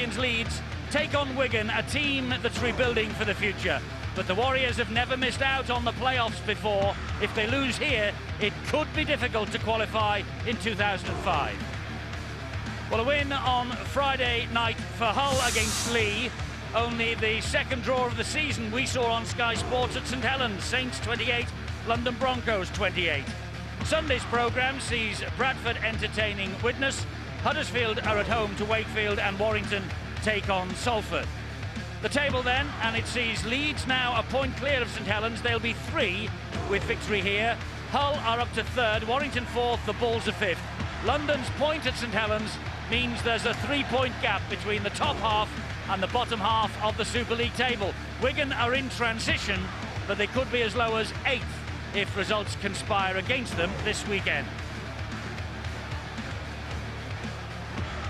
champions Leeds take on Wigan, a team that's rebuilding for the future. But the Warriors have never missed out on the playoffs before. If they lose here, it could be difficult to qualify in 2005. Well, a win on Friday night for Hull against Lee. Only the second draw of the season we saw on Sky Sports at St Helens. Saints 28, London Broncos 28. Sunday's programme sees Bradford entertaining Widnes. Huddersfield are at home to Wakefield and Warrington take on Salford. The table then, and it sees Leeds now a point clear of St Helens. They'll be 3 with victory here. Hull are up to 3rd, Warrington 4th, the Bulls are 5th. London's point at St Helens means there's a 3-point gap between the top half and the bottom half of the Super League table. Wigan are in transition, but they could be as low as 8th if results conspire against them this weekend.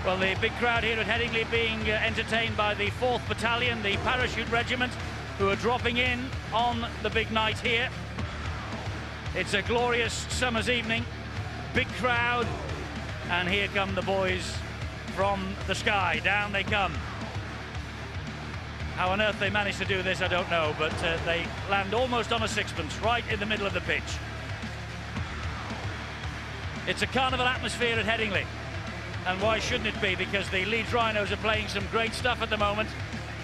Well, the big crowd here at Headingley being entertained by the 4th Battalion, the Parachute Regiment, who are dropping in on the big night here. It's a glorious summer's evening, big crowd, and here come the boys from the sky. Down they come. How on earth they managed to do this, I don't know, but they land almost on a sixpence, right in the middle of the pitch. It's a carnival atmosphere at Headingley. And why shouldn't it be? Because the Leeds Rhinos are playing some great stuff at the moment.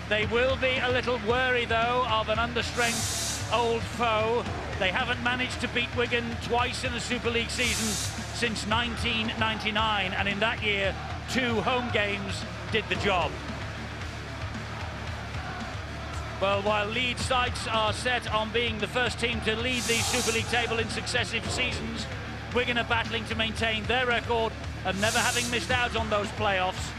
They will be a little wary, though, of an understrength old foe. They haven't managed to beat Wigan twice in the Super League season since 1999, and in that year, 2 home games did the job. Well, while Leeds' sights are set on being the first team to lead the Super League table in successive seasons, Wigan are battling to maintain their record and never having missed out on those playoffs.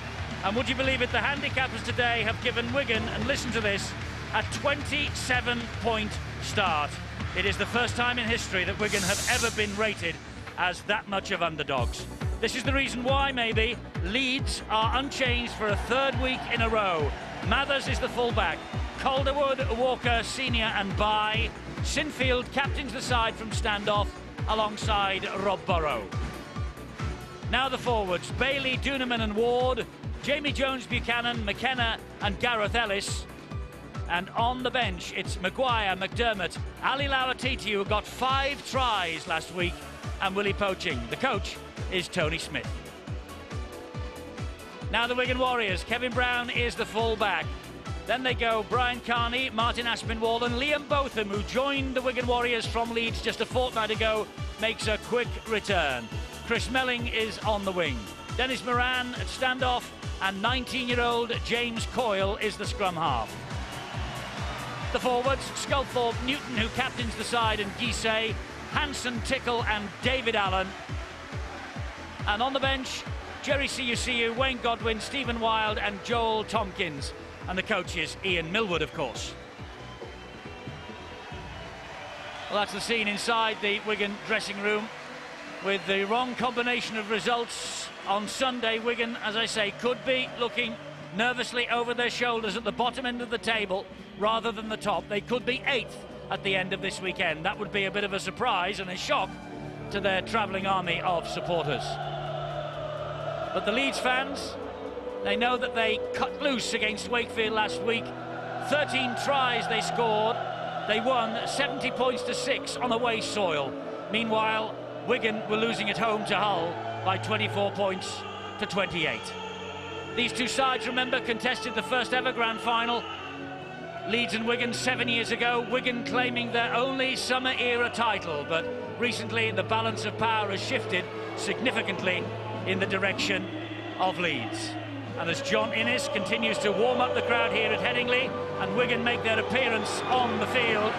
And would you believe it, the handicappers today have given Wigan, and listen to this, a 27-point start. It is the first time in history that Wigan have ever been rated as that much of underdogs. This is the reason why, maybe, Leeds are unchanged for a 3rd week in a row. Mathers is the fullback. Calderwood, Walker, Senior and Bye. Sinfield captains the side from standoff alongside Rob Burrow. Now the forwards, Bailey, Duneman and Ward, Jamie Jones-Buchanan, McKenna and Gareth Ellis. And on the bench, it's Maguire, McDermott, Ali Lauatiti, who got 5 tries last week, and Willie Poaching. The coach is Tony Smith. Now the Wigan Warriors, Kevin Brown is the full-back. Then they go Brian Carney, Martin Aspinwall and Liam Botham, who joined the Wigan Warriors from Leeds just a fortnight ago, makes a quick return. Chris Melling is on the wing. Dennis Moran at standoff, and 19-year-old James Coyle is the scrum half. The forwards, Sculthorpe, Newton, who captains the side, and Gissay, Hanson, Tickle and David Allen. And on the bench, Jerry Siusiu, Wayne Godwin, Stephen Wild and Joel Tompkins. And the coach is Ian Millward, of course. Well, that's the scene inside the Wigan dressing room. With the wrong combination of results on Sunday, Wigan, as I say, could be looking nervously over their shoulders at the bottom end of the table rather than the top. They could be 8th at the end of this weekend. That would be a bit of a surprise and a shock to their travelling army of supporters. But the Leeds fans, they know that they cut loose against Wakefield last week. 13 tries they scored. They won 70 points to 6 on away soil. Meanwhile, Wigan were losing at home to Hull by 24 points to 28. These two sides, remember, contested the first ever grand final. Leeds and Wigan 7 years ago, Wigan claiming their only summer era title, but recently the balance of power has shifted significantly in the direction of Leeds. And as John Innes continues to warm up the crowd here at Headingley and Wigan make their appearance on the field,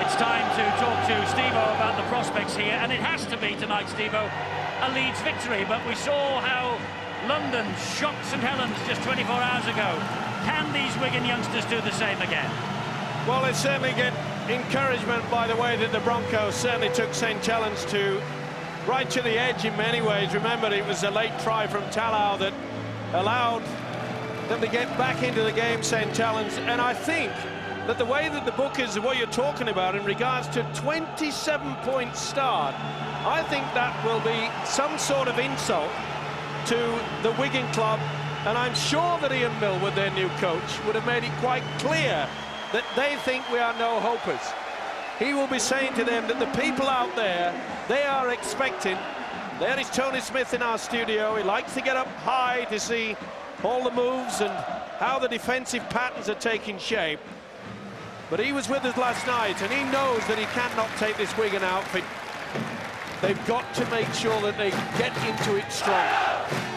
it's time to talk to Steve-O about the prospects here, and it has to be tonight, Steve-O, a Leeds victory. But we saw how London shocked St Helens just 24 hours ago. Can these Wigan youngsters do the same again? Well, they certainly get encouragement by the way that the Broncos certainly took St Helens to right to the edge in many ways. Remember, it was a late try from Talau that allowed them to get back into the game, St Helens. And I think that the way that the book is, what you're talking about in regards to 27-point start, I think that will be some sort of insult to the Wigan club And I'm sure that Ian Millward, their new coach, would have made it quite clear that they think we are no hopers. He will be saying to them that the people out there, they are expecting. There is Tony Smith in our studio. He likes to get up high to see all the moves and how the defensive patterns are taking shape. But he was with us last night, and he knows that he cannot take this Wigan outfit. They've got to make sure that they get into it strong.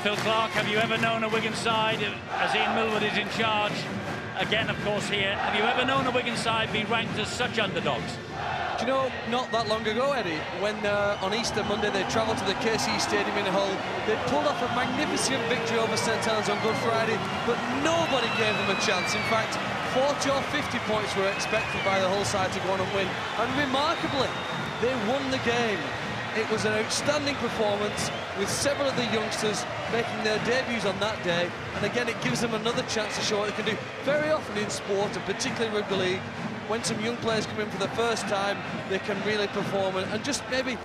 Phil Clark, have you ever known a Wigan side, as Ian Millward is in charge, again, of course, here, have you ever known a Wigan side be ranked as such underdogs? Do you know, not that long ago, Eddie, when on Easter Monday they travelled to the KC Stadium in Hull, they pulled off a magnificent victory over St Helens on Good Friday, but nobody gave them a chance. In fact, 40 or 50 points were expected by the Hull side to go on and win, and remarkably, they won the game. It was an outstanding performance with several of the youngsters making their debuts on that day, and again it gives them another chance to show what they can do. Very often in sport, and particularly rugby league, when some young players come in for the first time, they can really perform and just maybe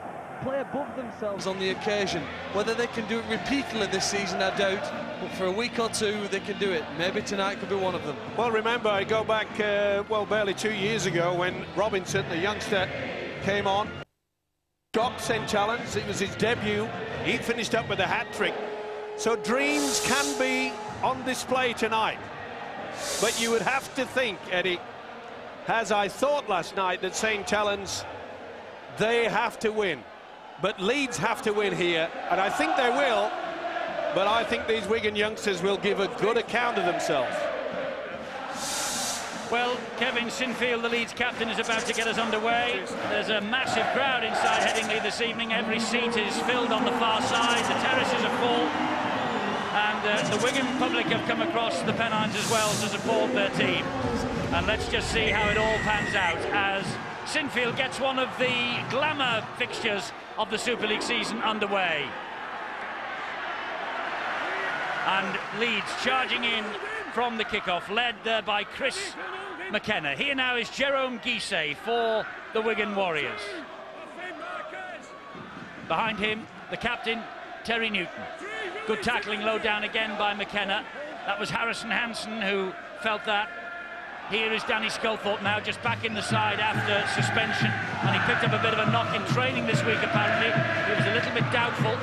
play above themselves on the occasion. Whether they can do it repeatedly this season, I doubt, but for a week or two they can do it. Maybe tonight could be one of them. Well, remember, I go back, well, barely 2 years ago when Robinson, the youngster, came on. Shocked St Helens, it was his debut. He finished up with a hat-trick. So dreams can be on display tonight. But you would have to think, Eddie, as I thought last night, that St Helens, they have to win. But Leeds have to win here, and I think they will. But I think these Wigan youngsters will give a good account of themselves. Well, Kevin Sinfield, the Leeds captain, is about to get us underway. There's a massive crowd inside Headingley this evening. Every seat is filled on the far side. The terraces are full. And the Wigan public have come across the Pennines as well to support their team. And let's just see how it all pans out as Sinfield gets one of the glamour fixtures of the Super League season underway. And Leeds charging in from the kickoff, led by Chris McKenna. Here now is Jerome Guisset for the Wigan Warriors. Behind him, the captain, Terry Newton. Good tackling low down again by McKenna. That was Harrison Hansen who felt that. Here is Danny Sculthorpe now, just back in the side after suspension, and he picked up a bit of a knock in training this week apparently. He was a little bit doubtful.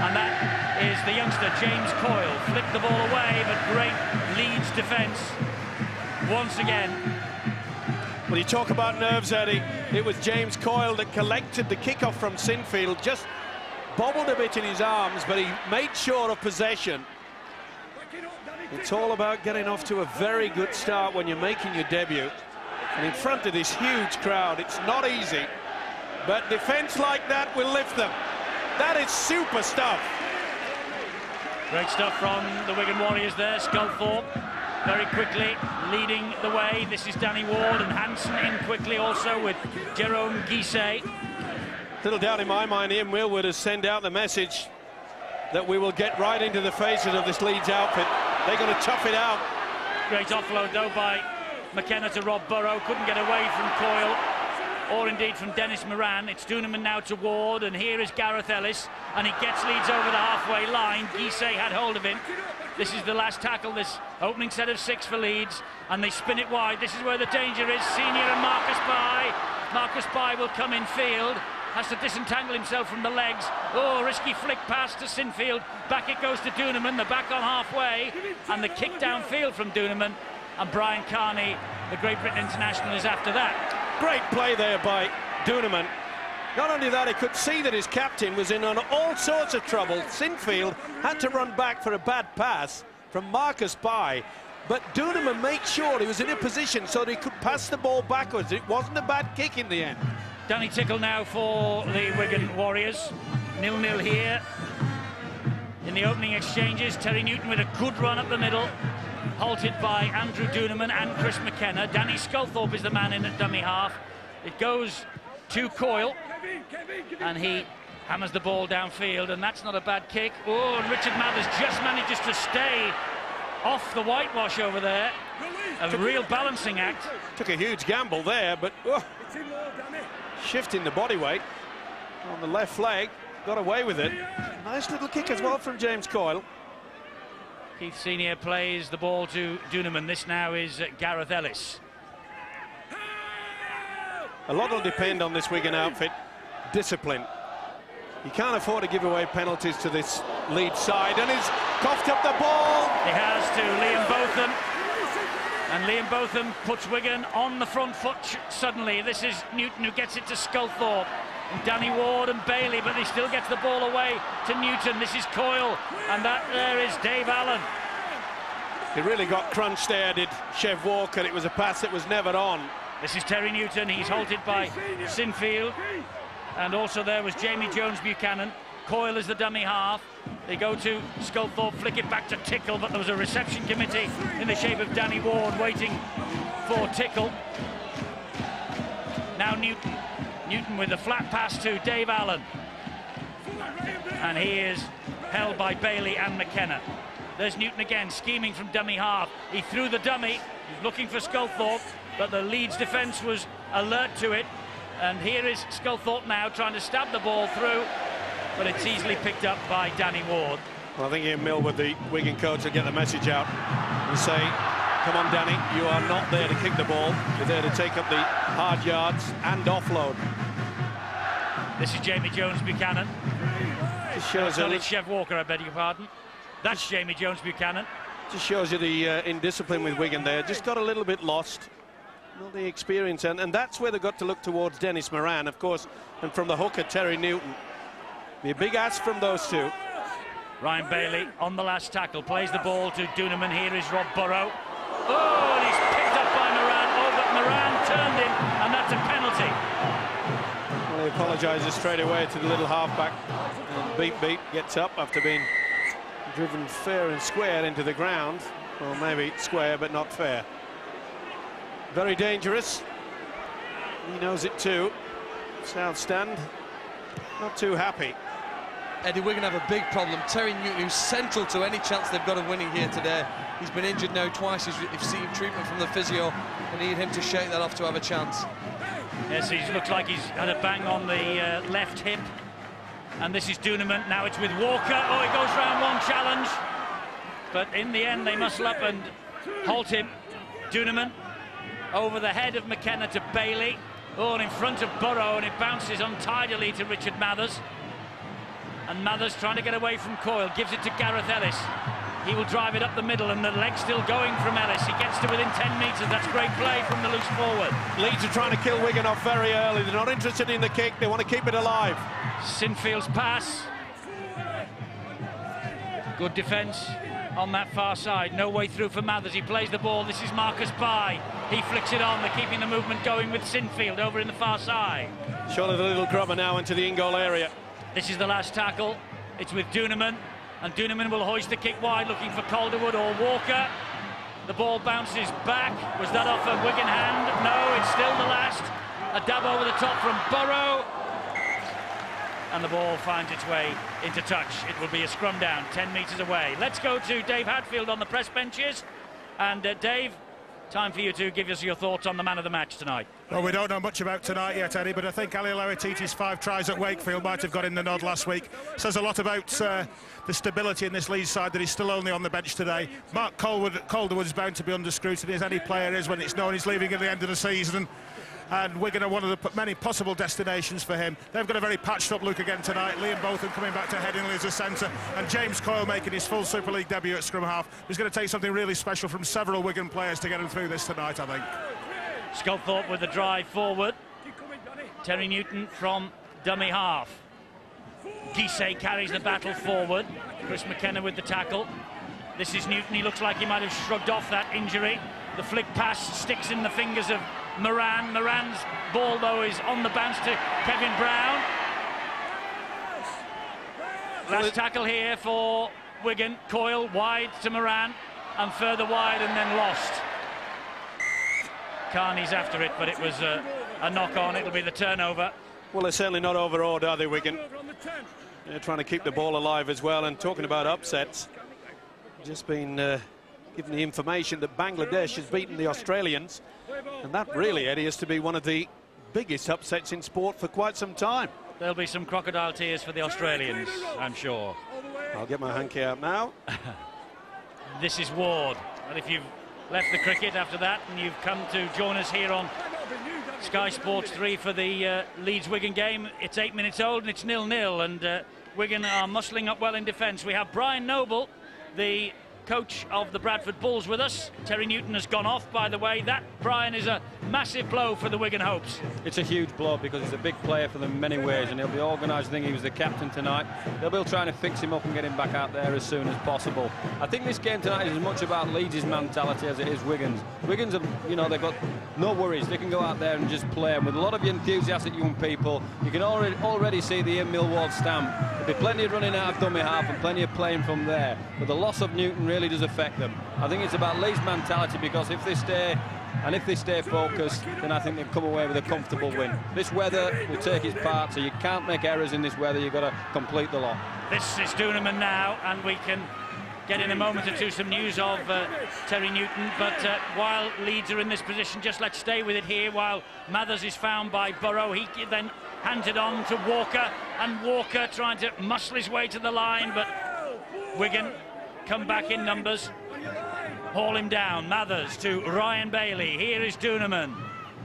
And that is the youngster, James Coyle. Flicked the ball away, but great Leeds defence once again. Well, you talk about nerves, Eddie. It was James Coyle that collected the kickoff from Sinfield, just bobbled a bit in his arms, but he made sure of possession. It's all about getting off to a very good start when you're making your debut. And in front of this huge crowd, it's not easy. But defence like that will lift them. That is super stuff. Great stuff from the Wigan Warriors there. Sculthorpe very quickly leading the way. This is Danny Ward, and Hansen in quickly also with Jerome Guisset. Little doubt in my mind, Ian Millward has sent out the message that we will get right into the faces of this Leeds outfit. They're going to tough it out. Great offload though by McKenna to Rob Burrow. Couldn't get away from Coyle, or indeed from Dennis Moran. It's Duneman now to Ward, and here is Gareth Ellis, and he gets Leeds over the halfway line. Guisset had hold of him. This is the last tackle, this opening set of 6 for Leeds, and they spin it wide. This is where the danger is. Senior and Marcus Bye. Marcus Bye will come in field, has to disentangle himself from the legs. Oh, risky flick pass to Sinfield. Back it goes to Duneman. They're back on halfway, and the kick downfield from Duneman, and Brian Carney, the Great Britain international, is after that. Great play there by Duneman. Not only that, he could see that his captain was in on all sorts of trouble. Sinfield had to run back for a bad pass from Marcus Bye, but Duneman made sure he was in a position so that he could pass the ball backwards. It wasn't a bad kick in the end. Danny Tickle now for the Wigan Warriors. 0-0 here. In the opening exchanges, Terry Newton with a good run up the middle, halted by Andrew Duneman and Chris McKenna. Danny Sculthorpe is the man in at dummy half. It goes to Coyle, and he hammers the ball downfield, and that's not a bad kick. Oh, and Richard Mathers just manages to stay off the whitewash over there. A real balancing act. Took a huge gamble there, but shifting the body weight on the left leg, got away with it. Nice little kick as well from James Coyle. Keith Senior plays the ball to Duneman. This now is Gareth Ellis. A lot will depend on this Wigan outfit. Discipline. You can't afford to give away penalties to this Leeds side, and he's coughed up the ball. He has to Liam Botham, and Liam Botham puts Wigan on the front foot suddenly. This is Newton who gets it to Sculthorpe, and Danny Ward and Bailey, but he still gets the ball away to Newton. This is Coyle, and that there is Dave Allen. He really got crunched there, did Chev Walker. It was a pass that was never on. This is Terry Newton. He's halted by Sinfield. And also there was Jamie Jones-Buchanan. Coyle is the dummy half. They go to Sculthorpe, flick it back to Tickle, but there was a reception committee in the shape of Danny Ward waiting for Tickle. Now Newton. Newton with the flat pass to Dave Allen. And he is held by Bailey and McKenna. There's Newton again, scheming from dummy half. He threw the dummy. He's looking for Sculthorpe, but the Leeds defence was alert to it. And here is Sculthorpe now trying to stab the ball through, but it's easily picked up by Danny Ward. Well, I think Ian Millward, the Wigan coach, will get the message out and say, come on, Danny, you are not there to kick the ball. You're there to take up the hard yards and offload. This is Jamie Jones-Buchanan. It's Chev Walker, I beg your pardon. That's Jamie Jones-Buchanan. Just shows you the indiscipline with Wigan there. Just got a little bit lost. Not the experience, and that's where they've got to look towards Dennis Moran, of course, and from the hooker, Terry Newton. Be a big ask from those two. Ryan Bailey on the last tackle, plays the ball to Duneman. Here is Rob Burrow. Oh, and he's picked up by Moran. Oh, but Moran turned him, and that's a penalty. Well, he apologises straight away to the little halfback. And Beat gets up after being driven fair and square into the ground. Well, maybe square, but not fair. Very dangerous. He knows it too. South Stand not too happy. Eddie, Wigan have a big problem. Terry Newton, who's central to any chance they've got of winning here today. He's been injured now twice. He's received treatment from the physio. They need him to shake that off to have a chance. Yes, he looks like he's had a bang on the left hip. And this is Duneman. Now it's with Walker. Oh, he goes round one challenge. But in the end, they muscle up and halt him. Duneman over the head of McKenna to Bailey. Oh, and in front of Burrow, and it bounces untidily to Richard Mathers. And Mathers trying to get away from Coyle, gives it to Gareth Ellis. He will drive it up the middle, and the leg's still going from Ellis. He gets to within 10 metres. That's great play from the loose forward. Leeds are trying to kill Wigan off very early. They're not interested in the kick. They want to keep it alive. Sinfield's pass. Good defence on that far side. No way through for Mathers. He plays the ball. This is Marcus Bye. He flicks it on. They're keeping the movement going with Sinfield over in the far side. Surely the little grubber now into the in-goal area. This is the last tackle. It's with Duneman, and Duneman will hoist the kick wide, looking for Calderwood or Walker. The ball bounces back. Was that off a Wigan hand? No, it's still the last. A dab over the top from Burrow. And the ball finds its way into touch. It will be a scrum down, 10 metres away. Let's go to Dave Hadfield on the press benches. And Dave, time for you to give us your thoughts on the man of the match tonight. Well, we don't know much about tonight yet, Eddie, but I think Ali Lauititi's 5 tries at Wakefield might have got in the nod last week. Says a lot about the stability in this Leeds side that he's still only on the bench today. Mark Calderwood is bound to be under scrutiny, as any player is when it's known he's leaving at the end of the season. And Wigan are one of the many possible destinations for him. They've got a very patched-up look again tonight. Liam Botham coming back to Headingley as a centre, and James Coyle making his full Super League debut at scrum half. It's going to take something really special from several Wigan players to get him through this tonight, I think. Sculthorpe with the drive forward. Terry Newton from dummy half. Gissé carries the battle forward. Chris McKenna with the tackle. This is Newton. He looks like he might have shrugged off that injury. The flick pass sticks in the fingers of Moran. Moran's ball, though, is on the bounce to Kevin Brown. Last tackle here for Wigan. Coyle wide to Moran, and further wide and then lost. Carney's after it, but it was a knock-on. It'll be the turnover. Well, they're certainly not overawed, are they, Wigan? They're trying to keep the ball alive as well. And talking about upsets, just been given the information that Bangladesh has beaten the Australians. And that really, Eddie, is to be one of the biggest upsets in sport for quite some time. There'll be some crocodile tears for the Australians, I'm sure. I'll get my hanky out now. This is Ward. And if you've left the cricket after that and you've come to join us here on Sky Sports 3 for the Leeds-Wigan game, it's 8 minutes old and it's 0-0, and Wigan are muscling up well in defence. We have Brian Noble, the coach of the Bradford Bulls, with us. Terry Newton has gone off, by the way. That, Brian, is a massive blow for the Wigan hopes. It's a huge blow because he's a big player for them in many ways, and he'll be organised. I think he was the captain tonight. They'll be trying to fix him up and get him back out there as soon as possible. I think this game tonight is as much about Leeds' mentality as it is Wigan's. Wigan's, you know, they've got no worries. They can go out there and just play, and with a lot of enthusiastic young people, you can already see the Millward stamp. There'll be plenty of running out of dummy half and plenty of playing from there, but the loss of Newton really does affect them. I think it's about Leeds' mentality, because if they stay focused, then I think they'll come away with a comfortable win. This weather will take its part, so you can't make errors in this weather. You've got to complete the lot. This is Duneman now, and we can get in a moment or two some news of Terry Newton, but while Leeds are in this position, just let's stay with it here while Mathers is found by Burrow. He then hands it on to Walker, and Walker trying to muscle his way to the line, but Wigan come back in numbers, haul him down. Mathers to Ryan Bailey. Here is Duneman,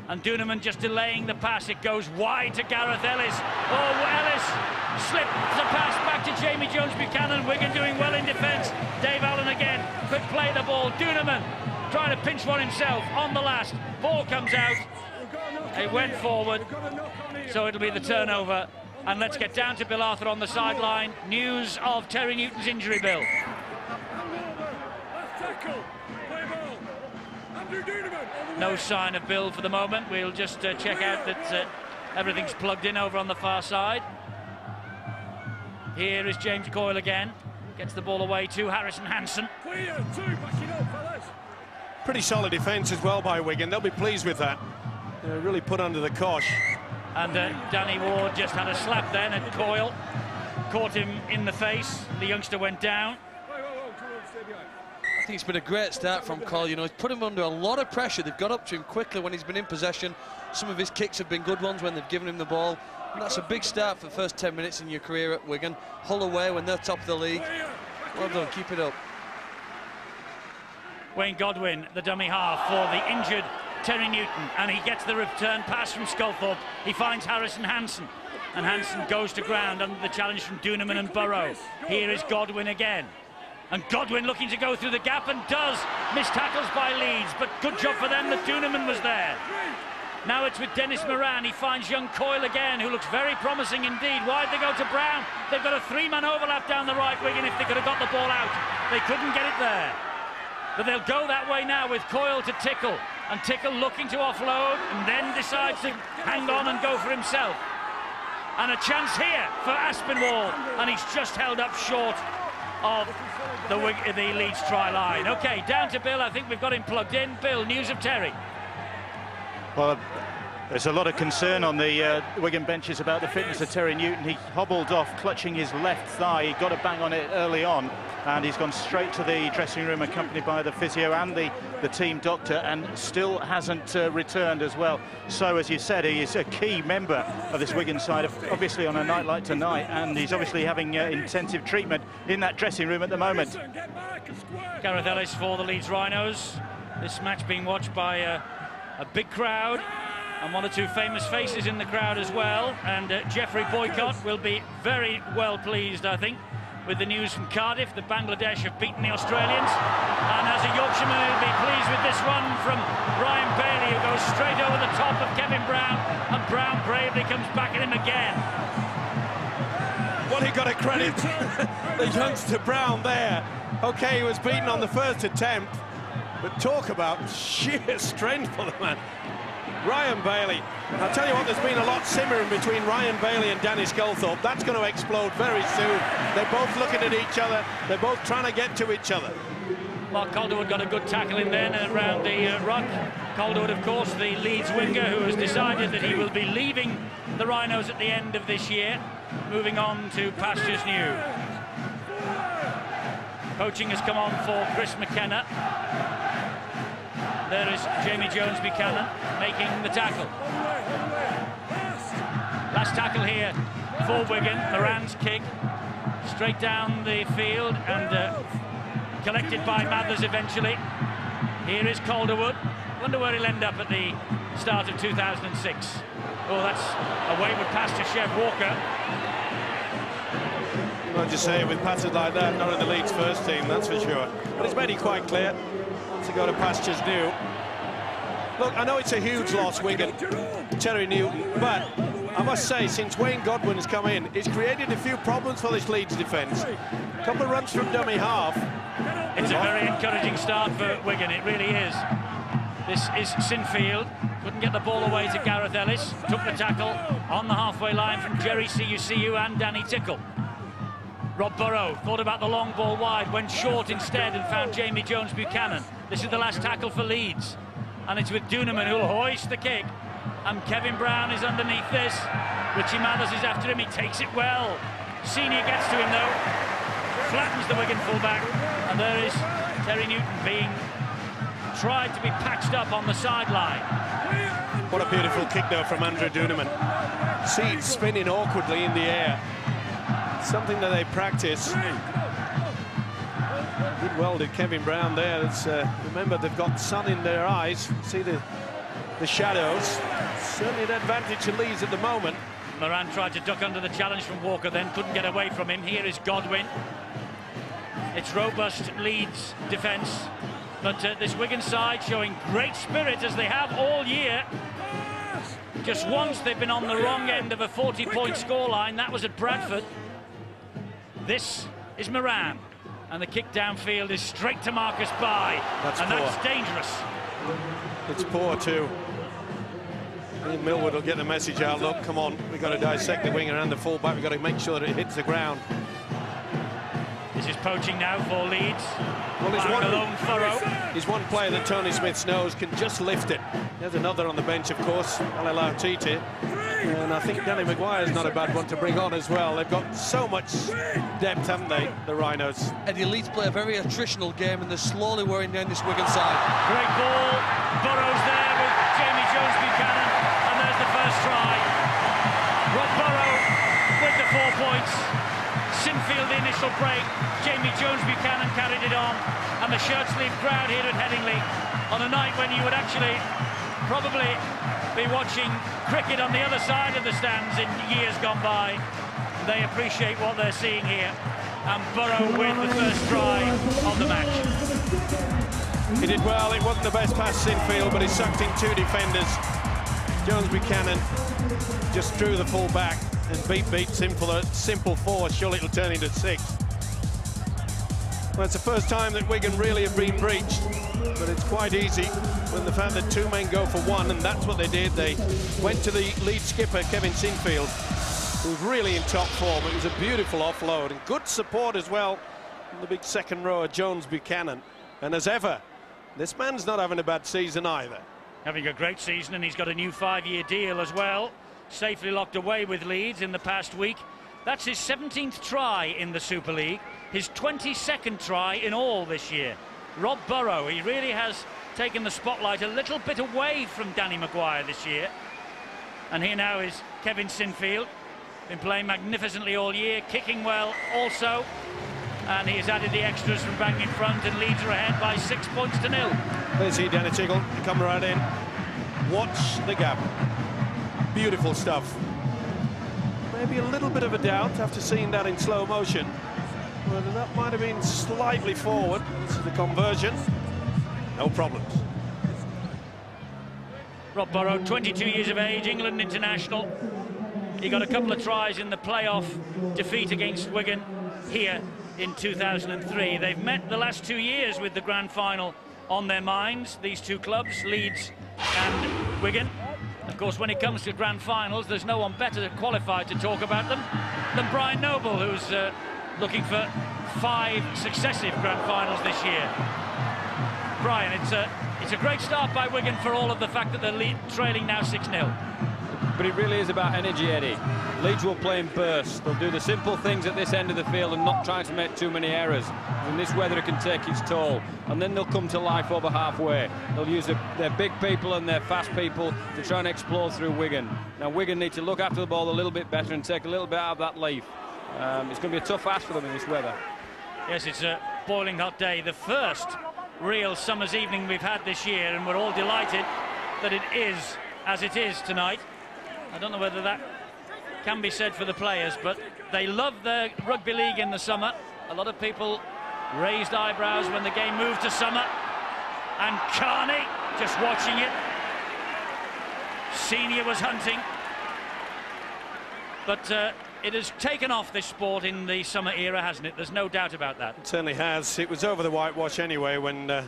and Duneman just delaying the pass. It goes wide to Gareth Ellis. Oh, Ellis slipped the pass back to Jamie Jones-Buchanan. Wigan doing well in defence. Dave Allen again could play the ball. Duneman trying to pinch one himself on the last. Ball comes out. It went forward, so it'll be the turnover. And let's get down to Bill Arthur on the sideline. News of Terry Newton's injury, Bill. No sign of Bill for the moment. We'll just check out that everything's plugged in over on the far side. Here is James Coyle again. Gets the ball away to Harrison Hansen. Pretty solid defence as well by Wigan. They'll be pleased with that. They're really put under the cosh. And Danny Ward just had a slap then at Coyle. Caught him in the face. The youngster went down. I think it's been a great start from Coyle. You know, he's put him under a lot of pressure. They've got up to him quickly when he's been in possession. Some of his kicks have been good ones when they've given him the ball. And that's a big start for the first 10 minutes in your career at Wigan. Hull away when they're top of the league. Well done, keep it up. Wayne Godwin, the dummy half for the injured Terry Newton, and he gets the return pass from Sculthorpe. He finds Harrison Hansen, and Hansen goes to ground under the challenge from Duneman and Burrow. Here is Godwin again, and Godwin looking to go through the gap and does. Miss tackles by Leeds, but good job for them that Duneman was there. Now it's with Dennis Moran. He finds young Coyle again, who looks very promising indeed. Wide they go to Brown. They've got a three-man overlap down the right wing, and if they could have got the ball out, they couldn't get it there. But they'll go that way now with Coyle to Tickle, and Tickle looking to offload, and then decides to hang on and go for himself. And a chance here for Aspinwall, and he's just held up short of the Leeds try line. OK, down to Bill. I think we've got him plugged in. Bill, news of Terry. Well, there's a lot of concern on the Wigan benches about the fitness of Terry Newton. He hobbled off, clutching his left thigh. He got a bang on it early on, and he's gone straight to the dressing room, accompanied by the physio and the team doctor, and still hasn't returned as well. So, as you said, he is a key member of this Wigan side, obviously on a night like tonight, and he's obviously having intensive treatment in that dressing room at the moment. Gareth Ellis for the Leeds Rhinos. This match being watched by a big crowd, and one or two famous faces in the crowd as well. And Geoffrey Boycott will be very well pleased, I think, with the news from Cardiff that Bangladesh have beaten the Australians. And as a Yorkshireman, he'll be pleased with this run from Ryan Bailey, who goes straight over the top of Kevin Brown, and Brown bravely comes back at him again. Well, he got to credit the youngster Brown there. OK, he was beaten on the first attempt, but talk about sheer strength for the man. Ryan Bailey, I'll tell you what, there's been a lot simmering between Ryan Bailey and Danny Sculthorpe. That's going to explode very soon. They're both looking at each other. They're both trying to get to each other. Mark Calderwood got a good tackle in then around the ruck. Calderwood, of course, the Leeds winger, who has decided that he will be leaving the Rhinos at the end of this year, moving on to pastures new. Coaching has come on for Chris McKenna. There is Jamie Jones-Buchanan making the tackle. Last tackle here for Wigan. Moran's kick straight down the field, and collected by Mathers eventually. Here is Calderwood. Wonder where he'll end up at the start of 2006. Oh, that's a wayward pass to Chev Walker. I'll just say, with passes like that, not in the Leeds first team, that's for sure. But it's made it quite clear to go to pastures new. Look, I know it's a huge loss, Wigan, Terry Newton, but I must say, since Wayne Godwin's come in, it's created a few problems for this Leeds defence. A couple of runs from dummy half. It's a very encouraging start for Wigan, it really is. This is Sinfield. Couldn't get the ball away to Gareth Ellis. Took the tackle on the halfway line from Jerry Cucu and Danny Tickle. Rob Burrow thought about the long ball wide, went short instead and found Jamie Jones-Buchanan. This is the last tackle for Leeds. And it's with Duneman who'll hoist the kick. And Kevin Brown is underneath this. Richie Mathers is after him, he takes it well. Senior gets to him though. Flattens the Wigan fullback. And there is Terry Newton being tried to be patched up on the sideline. What a beautiful kick though from Andrew Duneman. See it spinning awkwardly in the air. Something that they practice. Did well, did Kevin Brown there. Remember, they've got sun in their eyes. See the shadows. Certainly an advantage to Leeds at the moment. Moran tried to duck under the challenge from Walker, then couldn't get away from him. Here is Godwin. It's robust Leeds defence, but this Wigan side showing great spirit as they have all year. Just once they've been on the wrong end of a 40-point scoreline. That was at Bradford. This is Moran, and the kick downfield is straight to Marcus Bai, that's dangerous. It's poor too. I think Millward will get the message out. Look, come on, we've got to dissect the winger and the fullback. We've got to make sure that it hits the ground. This is poaching now for Leeds. Well, there's one player that Tony Smith knows can just lift it. There's another on the bench, of course, Untitled. And I think Danny Maguire's not a bad one to bring on as well. They've got so much depth, haven't they, the Rhinos? Eddie, Leeds play a very attritional game, and they're slowly wearing down this Wigan side. Great ball. Burrow's there with Jamie Jones-Buchanan, and there's the first try. Rob Burrow with the 4 points. Sinfield the initial break. Jamie Jones-Buchanan carried it on, and the shirt-sleeve crowd here at Headingley on a night when you would actually probably be watching cricket on the other side of the stands in years gone by. They appreciate what they're seeing here, and Burrow with the first try of the match. He did well. It wasn't the best pass Sinfield, but he sucked in two defenders. Jones-Buchanan just drew the full back and beat simple four. Surely it'll turn into 6. Well, it's the first time that Wigan really have been breached, but it's quite easy when the fact that 2 men go for 1, and that's what they did. They went to the lead skipper, Kevin Sinfield, who's really in top form. It was a beautiful offload and good support as well from the big second rower, Jones-Buchanan. And as ever, this man's not having a bad season either. Having a great season, and he's got a new 5-year deal as well. Safely locked away with Leeds in the past week. That's his 17th try in the Super League, his 22nd try in all this year. Rob Burrow, he really has taken the spotlight a little bit away from Danny Maguire this year. And here now is Kevin Sinfield, been playing magnificently all year, kicking well also. And he has added the extras from bang in front, and Leeds are ahead by 6 points to 0. There's he, Danny Tickle, come right in. Watch the gap. Beautiful stuff. Maybe a little bit of a doubt after seeing that in slow motion. Whether that might have been slightly forward. This is the conversion. No problems. Rob Burrow, 22 years of age, England international. He got a couple of tries in the playoff defeat against Wigan here in 2003. They've met the last 2 years with the grand final on their minds, these two clubs, Leeds and Wigan. Of course, when it comes to grand finals, there's no one better qualified to talk about them than Brian Noble, who's looking for 5 successive grand finals this year. Brian, it's a great start by Wigan for all of the fact that they're trailing now 6-0. But it really is about energy, Eddie. Leeds will play in bursts. They'll do the simple things at this end of the field and not try to make too many errors. In this weather, it can take its toll. And then they'll come to life over halfway. They'll use their big people and their fast people to try and explode through Wigan. Now, Wigan need to look after the ball a little bit better and take a little bit out of that leaf. It's going to be a tough ask for them in this weather. Yes, it's a boiling hot day, the first real summer's evening we've had this year, and we're all delighted that it is as it is tonight. I don't know whether that can be said for the players, but they love their rugby league in the summer. A lot of people raised eyebrows when the game moved to summer, and Carney just watching it. Senior was hunting, but it has taken off, this sport, in the summer era, hasn't it? There's no doubt about that. It certainly has. It was over the whitewash anyway when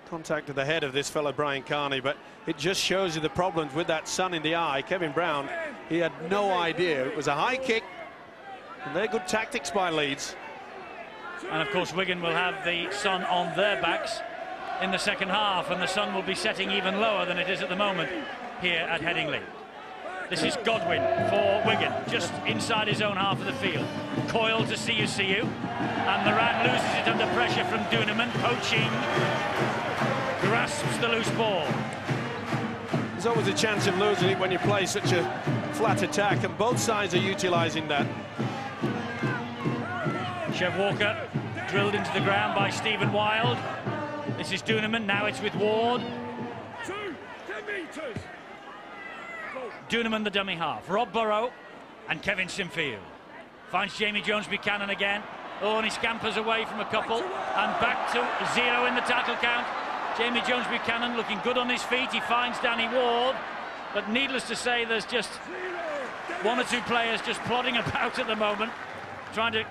contacted the head of this fellow Brian Carney, but it just shows you the problems with that sun in the eye. Kevin Brown, he had no idea. It was a high kick, and they're good tactics by Leeds. And of course Wigan will have the sun on their backs in the second half, and the sun will be setting even lower than it is at the moment here at Headingley. This is Godwin for Wigan, just inside his own half of the field. Coyle to see you, and Moran loses it under pressure from Duneman. Poaching grasps the loose ball. There's always a chance of losing it when you play such a flat attack, and both sides are utilising that. Chev Walker drilled into the ground by Stephen Wild. This is Duneman, now it's with Ward. 10 metres. Duneman, the dummy half. Rob Burrow and Kevin Sinfield. Finds Jamie Jones-Buchanan again. Oh, and he scampers away from a couple. And back to 0 in the tackle count. Jamie Jones-Buchanan looking good on his feet. He finds Danny Ward. But needless to say, there's just one or two players just plodding about at the moment, trying to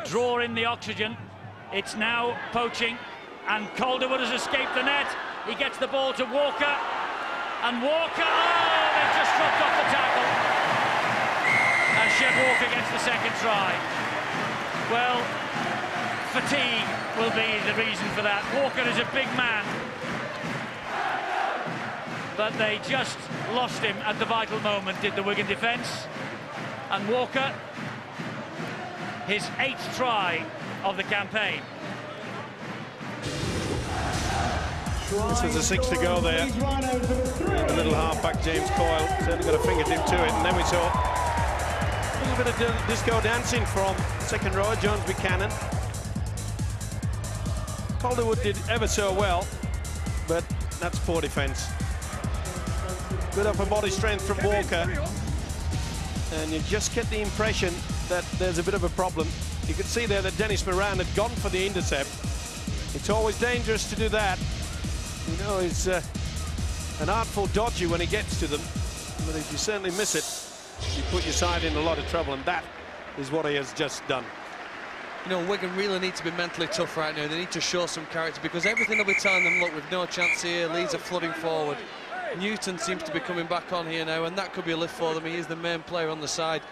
draw in the oxygen. It's now Poaching, and Calderwood has escaped the net. He gets the ball to Walker, and Walker, oh, they've just dropped off the tackle. And Chev Walker gets the second try. Well, fatigue will be the reason for that. Walker is a big man, but they just lost him at the vital moment, did the Wigan defence. And Walker, his 8th try of the campaign. This was a 6 to go there. The little halfback James Coyle certainly got a fingertip to it, and then we saw a little bit of disco dancing from second row, Jones-Buchanan. Calderwood did ever so well, but that's poor defence. Good upper body strength from Walker, and you just get the impression that there's a bit of a problem. You could see there that Dennis Moran had gone for the intercept. It's always dangerous to do that. You know, he's an artful dodger when he gets to them, but if you certainly miss it, you put your side in a lot of trouble, and that is what he has just done. You know, Wigan really need to be mentally tough right now. They need to show some character, because everything will be telling them, look, we've no chance here. Leeds are flooding forward. Newton seems to be coming back on here now, and that could be a lift for them. He is the main player on the side.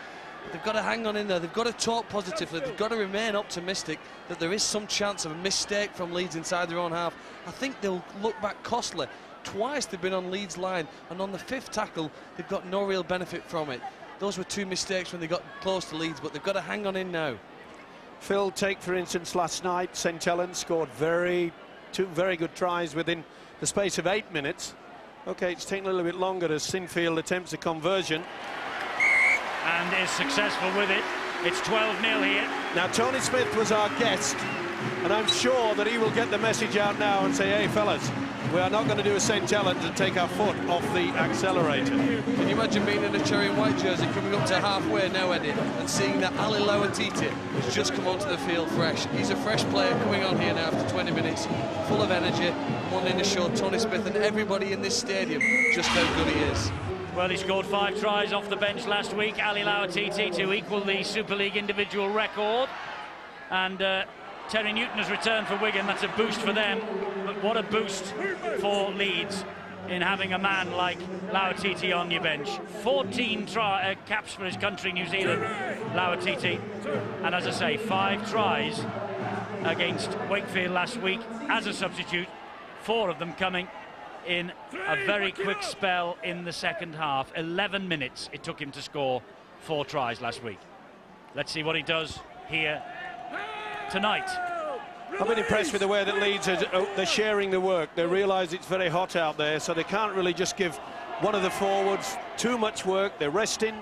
They've got to hang on in there. They've got to talk positively. They've got to remain optimistic that there is some chance of a mistake from Leeds inside their own half. I think they'll look back costly. Twice they've been on Leeds' line, and on the 5th tackle, they've got no real benefit from it. Those were 2 mistakes when they got close to Leeds, but they've got to hang on in now. Phil Take, for instance, last night, St Helens scored 2 very good tries within the space of 8 minutes. Okay, it's taken a little bit longer as Sinfield attempts a conversion. And is successful with it. It's 12-0 here. Now, Tony Smith was our guest, and I'm sure that he will get the message out now and say, hey, fellas, we are not going to do a St Helens and take our foot off the accelerator. Can you imagine being in a cherry and white jersey coming up to halfway now, Eddie, and seeing that Ali Lauatiti has just come onto the field fresh. He's a fresh player coming on here now after 20 minutes, full of energy, wanting to show Tony Smith and everybody in this stadium just how good he is. Well, he scored 5 tries off the bench last week, Ali Lauatiti, to equal the Super League individual record. And Terry Newton has returned for Wigan. That's a boost for them. But what a boost for Leeds in having a man like Lauatiti on your bench. 14 caps for his country, New Zealand, Lauatiti. And as I say, 5 tries against Wakefield last week as a substitute. 4 of them coming in a very quick spell in the second half. 11 minutes it took him to score 4 tries last week. Let's see what he does here tonight. I've been impressed with the way that Leeds they're sharing the work. They realise it's very hot out there, so they can't really just give one of the forwards too much work. They're resting,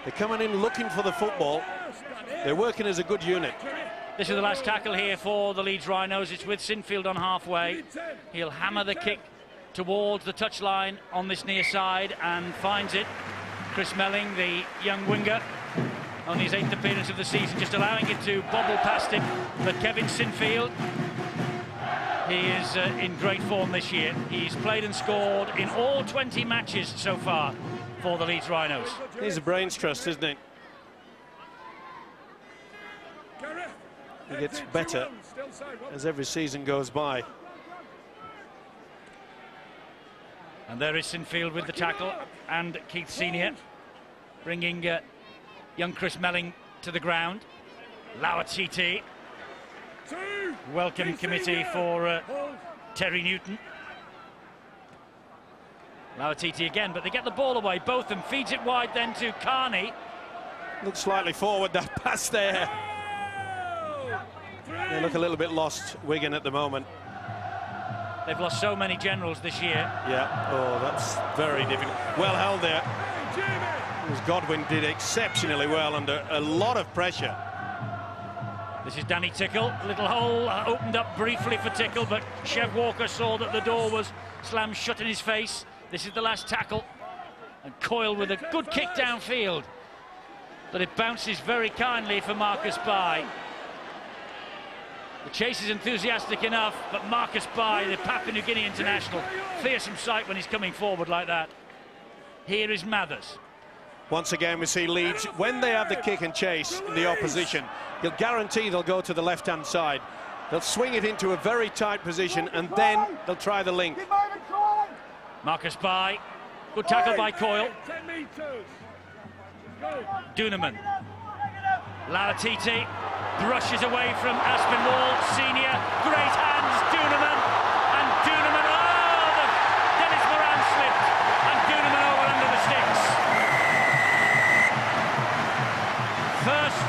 they're coming in looking for the football. They're working as a good unit. This is the last tackle here for the Leeds Rhinos. It's with Sinfield on halfway. He'll hammer the kick towards the touchline on this near side and finds it. Chris Melling, the young winger, on his 8th appearance of the season, just allowing it to bobble past him. But Kevin Sinfield, he is in great form this year. He's played and scored in all 20 matches so far for the Leeds Rhinos. He's a brains trust, isn't he? He gets better as every season goes by. And there is Sinfield with the tackle, and Keith Senior bringing young Chris Melling to the ground. Lauatiti, welcome committee for Terry Newton. Lauatiti again, but they get the ball away, both of them. Feeds it wide then to Carney. Looks slightly forward, that pass there. They look a little bit lost, Wigan, at the moment. They've lost so many generals this year. Yeah, oh, that's very difficult. Well held there. As Godwin did exceptionally well under a lot of pressure. This is Danny Tickle. Little hole opened up briefly for Tickle, but Chev Walker saw that the door was slammed shut in his face. This is the last tackle. And Coyle with a good kick downfield. But it bounces very kindly for Marcus Bai. The chase is enthusiastic enough, but Marcus Bai, the Papua New Guinea international, fearsome sight when he's coming forward like that. Here is Mathers. Once again, we see Leeds, when they have the kick and chase in the opposition, you'll guarantee they'll go to the left-hand side. They'll swing it into a very tight position, and then they'll try the link. Marcus Bai, good tackle by Coyle. Duneman. Lauatiti brushes away from Aspinwall. Senior, great hands, Duneman. And Duneman, oh, Dennis Moran slipped. And Duneman over under the sticks. First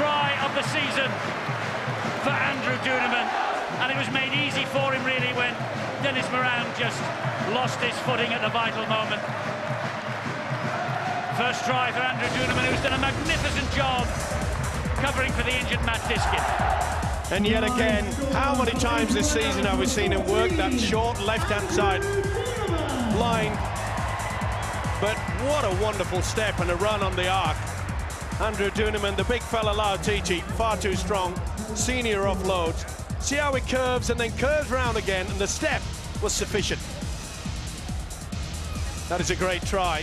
try of the season for Andrew Duneman. And it was made easy for him, really, when Dennis Moran just lost his footing at the vital moment. First try for Andrew Duneman, who's done a magnificent job covering for the injured Matt Diskin. And yet again, how many times this season have we seen him work that short left-hand side line? But what a wonderful step and a run on the arc. Andrew Duneman, the big fella Lauatiti, far too strong. Senior offloads. See how he curves and then curves round again, and the step was sufficient. That is a great try.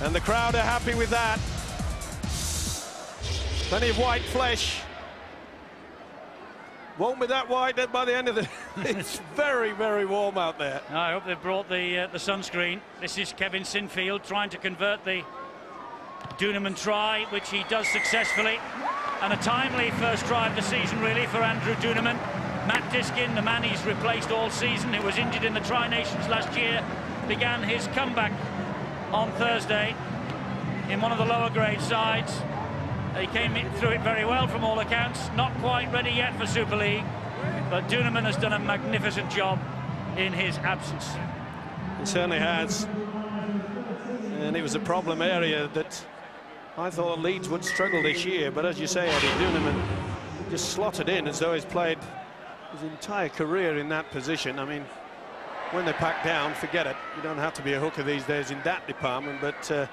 And the crowd are happy with that. Plenty of white flesh. Won't be that white by the end of the... It's very, very warm out there. I hope they've brought the sunscreen. This is Kevin Sinfield trying to convert the Duneman try, which he does successfully. And a timely first try of the season, really, for Andrew Duneman. Matt Diskin, the man he's replaced all season, who was injured in the Tri-Nations last year, began his comeback on Thursday in one of the lower grade sides. He came through it very well from all accounts. Not quite ready yet for Super League, but Duneman has done a magnificent job in his absence. He certainly has. And it was a problem area that I thought Leeds would struggle this year, but as you say, Eddie, Duneman just slotted in as though he's played his entire career in that position. I mean, when they pack down, forget it. You don't have to be a hooker these days in that department, but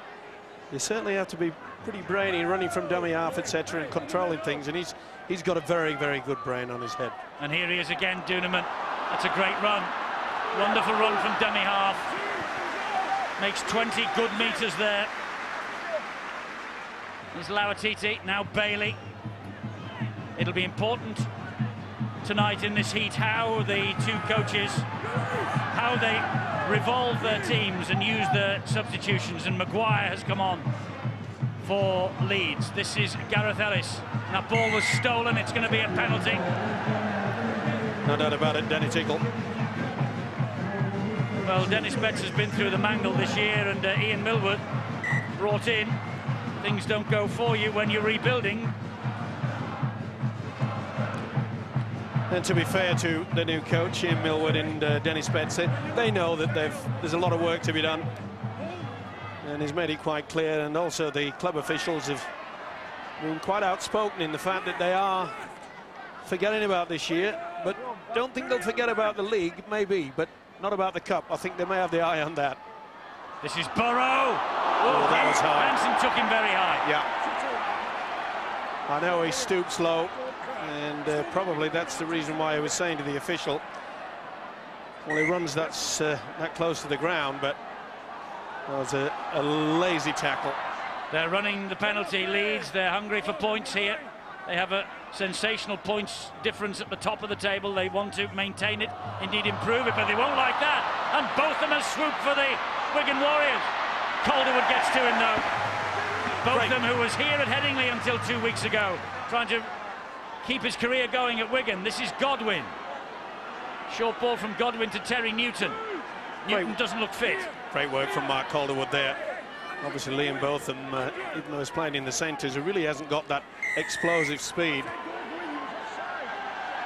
you certainly have to be pretty brainy, running from dummy half, etc., and controlling things, and he's got a very, very good brain on his head. And here he is again, Duneman. That's a great run. Wonderful run from dummy half. Makes 20 good metres there. There's Lauatiti, now Bailey. It'll be important tonight in this heat how the two coaches, how they revolve their teams and use their substitutions. And Maguire has come on for Leeds. This is Gareth Ellis. That ball was stolen. It's going to be a penalty. No doubt about it, Danny Tickle. Well, Dennis Betts has been through the mangle this year, and Ian Millward brought in. Things don't go for you when you're rebuilding. And to be fair to the new coach, Ian Millward and Dennis Betts, they know that there's a lot of work to be done. and he's made it quite clear, and also the club officials have been quite outspoken in the fact that they are forgetting about this year, but don't think they'll forget about the league, maybe, but not about the cup. I think they may have the eye on that. This is Burrow. Oh, that was high. Hansen took him very high. Yeah. I know he stoops low, and probably that's the reason why he was saying to the official, well, he runs that close to the ground, but that was a lazy tackle. They're running the penalty, Leeds. They're hungry for points here. They have a sensational points difference at the top of the table. They want to maintain it, indeed improve it, but they won't like that. And both of them have swooped for the Wigan Warriors. Calderwood gets to him, though. Both of them, who was here at Headingley until 2 weeks ago, trying to keep his career going at Wigan. This is Godwin. Short ball from Godwin to Terry Newton. Newton doesn't look fit. Great work from Mark Calderwood there. Obviously Liam Botham, even though he's playing in the centres, he really hasn't got that explosive speed.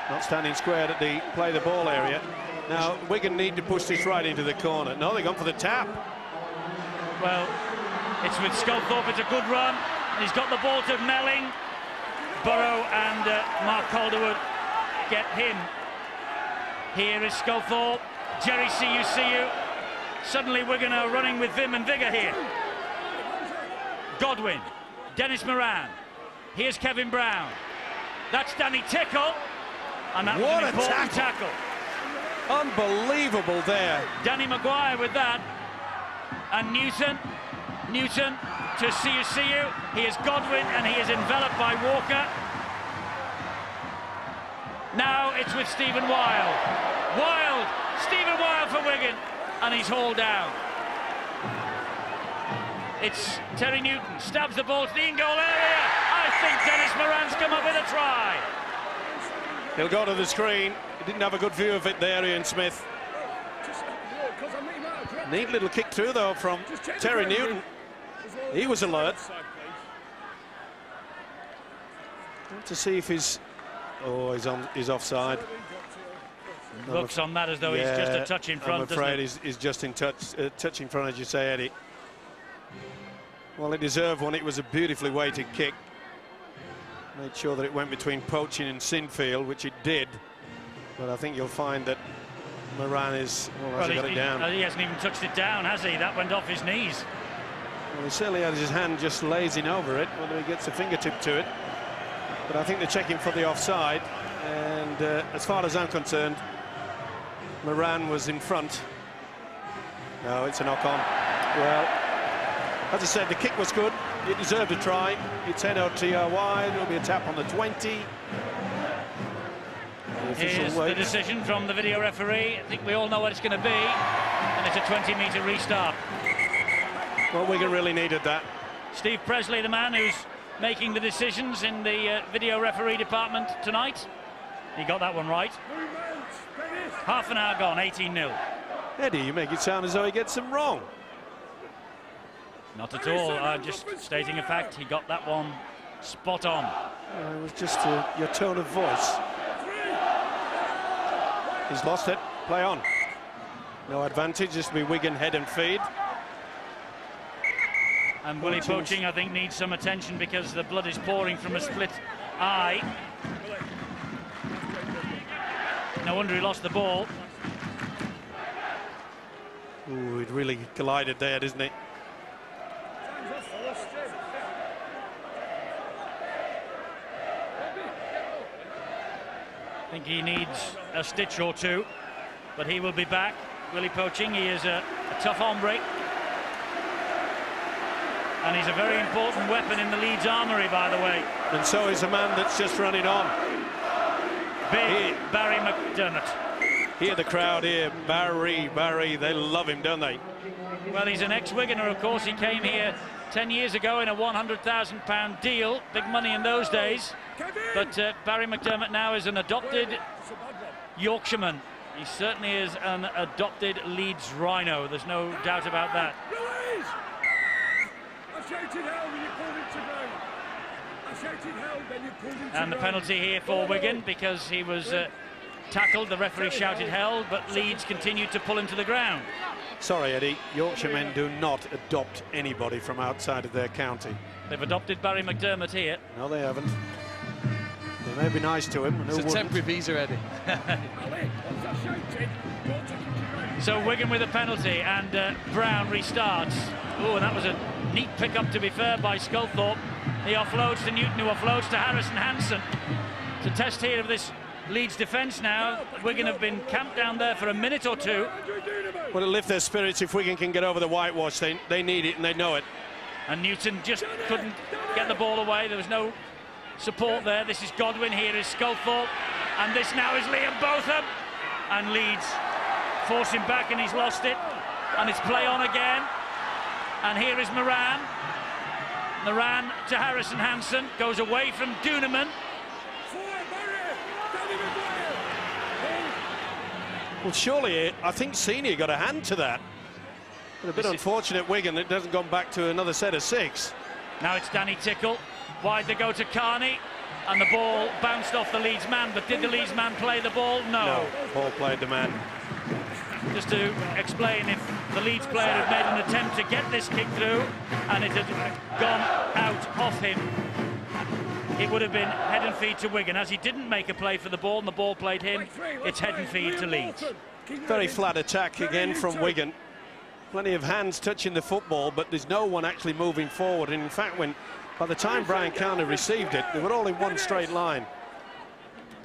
Not standing square at the play the ball area. Now Wigan need to push this right into the corner. No, they've gone for the tap. Well, it's with Sculthorpe. It's a good run. He's got the ball to Melling. Burrow and Mark Calderwood get him. Here is Sculthorpe. Jerry, see you. Suddenly Wigan are running with vim and vigour here. Godwin, Dennis Moran. Here's Kevin Brown. That's Danny Tickle. And that was an important tackle. Unbelievable there. Danny Maguire with that. And Newton to see you. He is Godwin, and he is enveloped by Walker. Now it's with Stephen Wild. Stephen Wild for Wigan, and he's hauled down. It's Terry Newton, stabs the ball to the in-goal area. I think Dennis Moran's come up with a try. He'll go to the screen. He didn't have a good view of it there, Ian Smith. Neat little kick through, though, from Terry Newton. He was alert. To see if he's... Oh, he's offside. Looks on that as though he's just a touch in front. I'm afraid he's just in touch in front, as you say, Eddie. Well, it deserved one. It was a beautifully weighted kick. Made sure that it went between Poaching and Sinfield, which it did. But I think you'll find that Moran is... Well, he got it down. He hasn't even touched it down, has he? That went off his knees. Well, he certainly has his hand just lazing over it, whether he gets a fingertip to it. But I think they're checking for the offside. And as far as I'm concerned, Moran was in front. No, it's a knock-on. Well, as I said, the kick was good. It deserved a try. It's head out to wide. There'll be a tap on the 20. Here's the decision from the video referee. I think we all know what it's going to be. And it's a 20-metre restart. Well, Wigan really needed that. Steve Presley, the man who's making the decisions in the video referee department tonight. He got that one right. Half an hour gone, 18-0. Eddie, you make it sound as though he gets them wrong. Not at all. I'm just stating a fact. He got that one spot on. It was just your tone of voice. He's lost it. Play on. No advantage. This will be Wigan head and feed. And Willie Poaching, I think, needs some attention because the blood is pouring from a split eye. No wonder he lost the ball. Ooh, it really collided there, didn't it? I think he needs a stitch or two, but he will be back. Willie Poaching, he is a tough hombre. And he's a very important weapon in the Leeds armoury, by the way. And so is a man that's just running on. Big Barry McDermott. Hear the crowd here. Barry, they love him, don't they? Well, he's an ex-Wiganer, of course. He came here 10 years ago in a £100,000 deal. Big money in those days. But Barry McDermott now is an adopted Yorkshireman. He certainly is an adopted Leeds Rhino. There's no doubt about that. And the penalty here for Wigan because he was tackled, the referee shouted held, but Leeds continued to pull him to the ground. Sorry, Eddie, Yorkshire men do not adopt anybody from outside of their county. They've adopted Barry McDermott here. No, they haven't. They may be nice to him. It's a temporary visa, Eddie. So Wigan with a penalty, and Brown restarts. Oh, and that was a neat pick-up, to be fair, by Sculthorpe. He offloads to Newton, who offloads to Harrison Hansen. It's a test here of this Leeds defence now. Wigan have been camped down there for a minute or two. Well, it'll lift their spirits if Wigan can get over the whitewash. They need it, and they know it. And Newton just couldn't get the ball away. There was no support there. This is Godwin, here is Sculthorpe, and this now is Liam Botham. And Leeds force him back, and he's lost it. And it's play on again. And here is Moran. Moran to Harrison Hansen, goes away from Duneman. Well, surely, I think Senior got a hand to that. But a bit unfortunate, Wigan, it hasn't gone back to another set of 6. Now it's Danny Tickle. Wide they go to Carney. And the ball bounced off the Leeds man. But did the Leeds man play the ball? No. Paul played the man. Just to explain, if the Leeds player had made an attempt to get this kick through and it had gone out off him, it would have been head and feed to Wigan. As he didn't make a play for the ball and the ball played him, it's head and feed to Leeds. Very flat attack again from Wigan. Plenty of hands touching the football, but there's no one actually moving forward. And in fact, by the time Brian Carney received it, they were all in one straight line.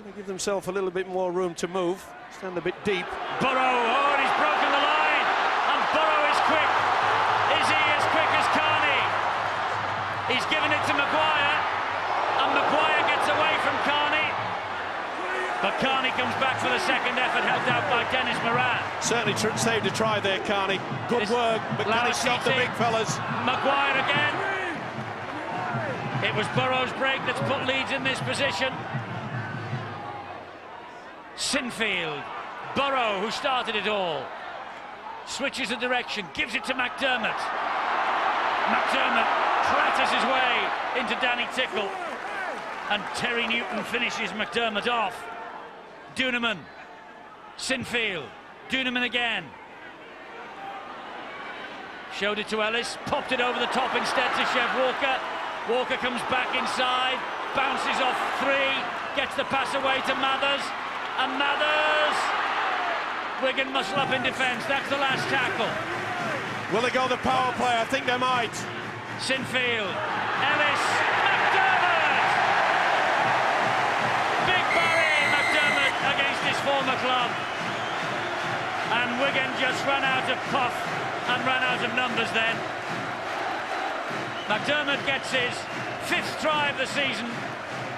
They give themselves a little bit more room to move, stand a bit deep. Burrow, oh, and he's broken the line, and Burrow is quick. Is he as quick as Carney? He's given it to Maguire, and Maguire gets away from Carney. But Carney comes back for the second effort, helped out by Dennis Moran. Certainly saved a try there, Carney. Good work, but can he stop the big fellas? Maguire again. It was Burrow's break that's put Leeds in this position. Sinfield, Burrow, who started it all, switches the direction, gives it to McDermott. McDermott clatters his way into Danny Tickle, and Terry Newton finishes McDermott off. Duneman, Sinfield, Duneman again. Showed it to Ellis, popped it over the top instead to Chev Walker. Walker comes back inside, bounces off 3, gets the pass away to Mathers, and Mathers! Wigan muscle up in defence, that's the last tackle. Will they go the power play? I think they might. Sinfield, Ellis, McDermott! Big Barry McDermott against his former club. And Wigan just ran out of puff and ran out of numbers then. McDermott gets his 5th try of the season,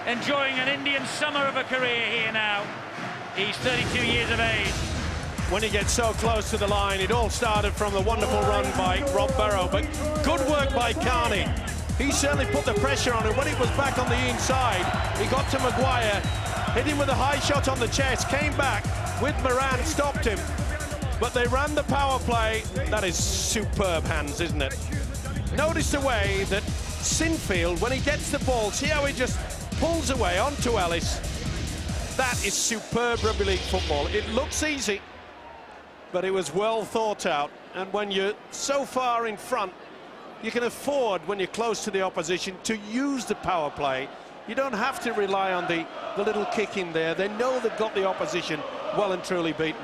enjoying an Indian summer of a career here now. He's 32 years of age. When he gets so close to the line, it all started from the wonderful run by Rob Burrow, but good work by Carney. He certainly put the pressure on him. When he was back on the inside, he got to Maguire, hit him with a high shot on the chest, came back with Moran, stopped him. But they ran the power play. That is superb hands, isn't it? Notice the way that Sinfield, when he gets the ball, see how he just pulls away onto Ellis. That is superb rugby league football. It looks easy, but it was well thought out. And when you're so far in front, you can afford, when you're close to the opposition, to use the power play. You don't have to rely on the little kick in there. They know they've got the opposition well and truly beaten.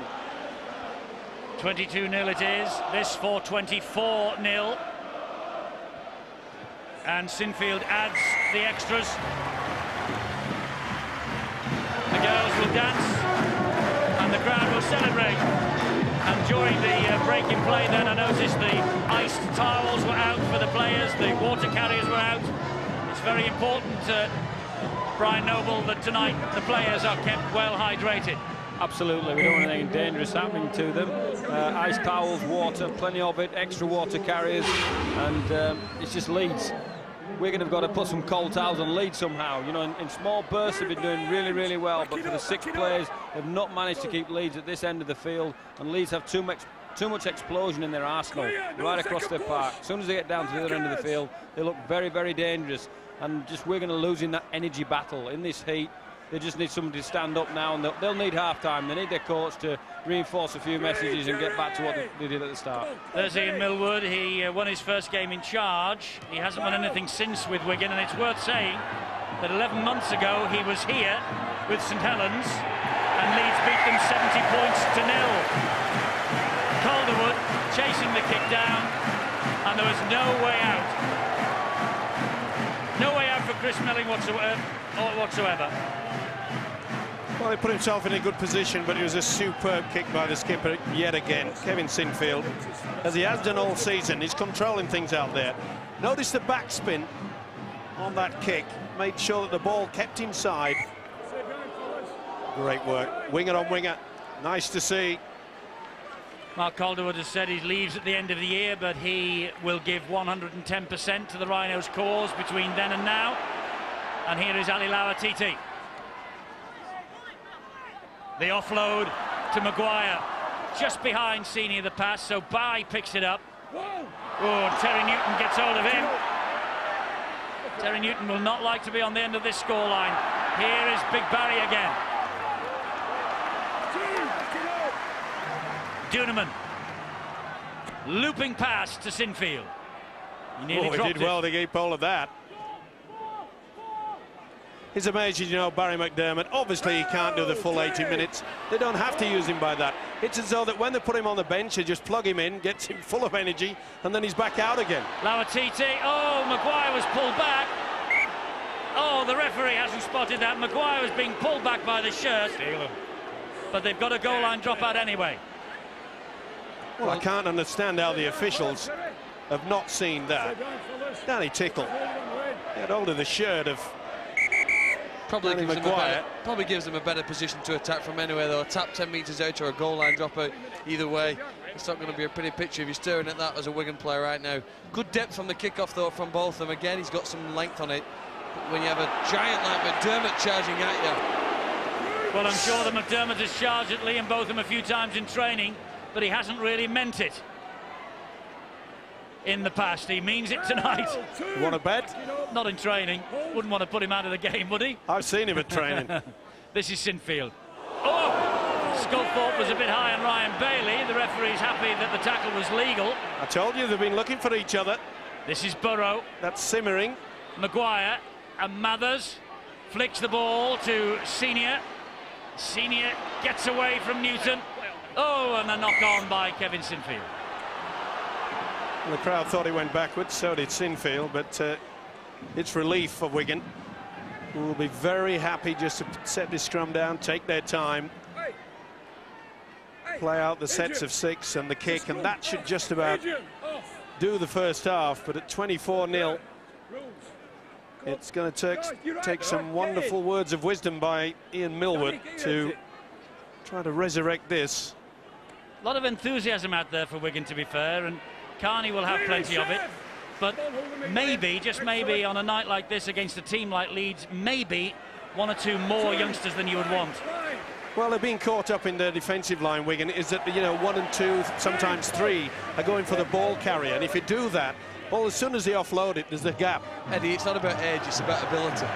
22-0 it is, this for 24-0. And Sinfield adds the extras. The girls will dance and the crowd will celebrate. And during the break in play then, I noticed the iced towels were out for the players, the water carriers were out. It's very important, Brian Noble, that tonight the players are kept well hydrated. Absolutely, we don't want anything dangerous happening to them. Ice towels, water, plenty of it, extra water carriers, and it's just Leeds. Wigan have got to put some cold towels on Leeds somehow. You know, in small bursts they've been doing really, really well, but for the 6 players, they've not managed to keep Leeds at this end of the field, and Leeds have too much explosion in their arsenal right across their park. As soon as they get down to the other end of the field, they look very, very dangerous, and just Wigan are losing that energy battle in this heat. They just need somebody to stand up now, and they'll need half-time. They need their coach to reinforce a few messages and get back to what they did at the start. There's Ian Millward. He won his first game in charge. He hasn't won anything since with Wigan, and it's worth saying that 11 months ago he was here with St Helens, and Leeds beat them 70 points to 0. Calderwood chasing the kick down, and there was no way out. No way out for Chris Melling whatsoever. Well, he put himself in a good position, but it was a superb kick by the skipper yet again. Kevin Sinfield, as he has done all season, he's controlling things out there. Notice the backspin on that kick, made sure that the ball kept inside. Great work, winger on winger, nice to see. Mark Calderwood has said he leaves at the end of the year, but he will give 110% to the Rhinos' cause between then and now. And here is Ali Lawatiti. The offload to Maguire, just behind Senior the pass, so Bai picks it up. Oh, Terry Newton gets hold of him. Terry Newton will not like to be on the end of this scoreline. Here is Big Barry again. Duneman, looping pass to Sinfield. He nearly dropped he did well to keep hold of that. It's amazing, you know, Barry McDermott, obviously he can't do the full 80 minutes. They don't have to use him by that. It's as though that when they put him on the bench, they just plug him in, gets him full of energy, and then he's back out again. Lawatiti, oh, Maguire was pulled back. Oh, the referee hasn't spotted that. Maguire was being pulled back by the shirt. But they've got a goal line dropout anyway. Well, I can't understand how the officials have not seen that. Danny Tickle, he had hold of the shirt of Probably gives them a better position to attack from anywhere, though. A tap 10 metres out or a goal line dropout, either way, it's not going to be a pretty picture if you're staring at that as a Wigan player right now. Good depth from the kick-off, though, from both of them. Again, he's got some length on it. But when you have a giant like McDermott charging at you... Well, I'm sure that McDermott has charged at Liam Botham a few times in training, but he hasn't really meant it in the past. He means it tonight. You want to bet? Not in training. Wouldn't want to put him out of the game, would he? I've seen him at training. This is Sinfield. Oh! Sculthorpe was a bit high on Ryan Bailey. The referee's happy that the tackle was legal. I told you they've been looking for each other. This is Burrow. That's simmering. Maguire and Mathers flicks the ball to Senior. Senior gets away from Newton. Oh, and a knock on by Kevin Sinfield. Well, the crowd thought he went backwards, so did Sinfield, but it's relief for Wigan, who will be very happy just to set this scrum down, take their time, play out the sets of 6 and the kick, and that should just about do the first half. But at 24-0, it's going to take some wonderful words of wisdom by Ian Millward to try to resurrect this. A lot of enthusiasm out there for Wigan, to be fair, and Carney will have plenty of it. But maybe, just maybe, on a night like this against a team like Leeds, maybe 1 or 2 more youngsters than you would want. Well, they're being caught up in their defensive line, Wigan, is that, you know, 1 and 2, sometimes 3 are going for the ball carrier. And if you do that, well, as soon as they offload it, there's the gap. Eddie, it's not about age, it's about ability.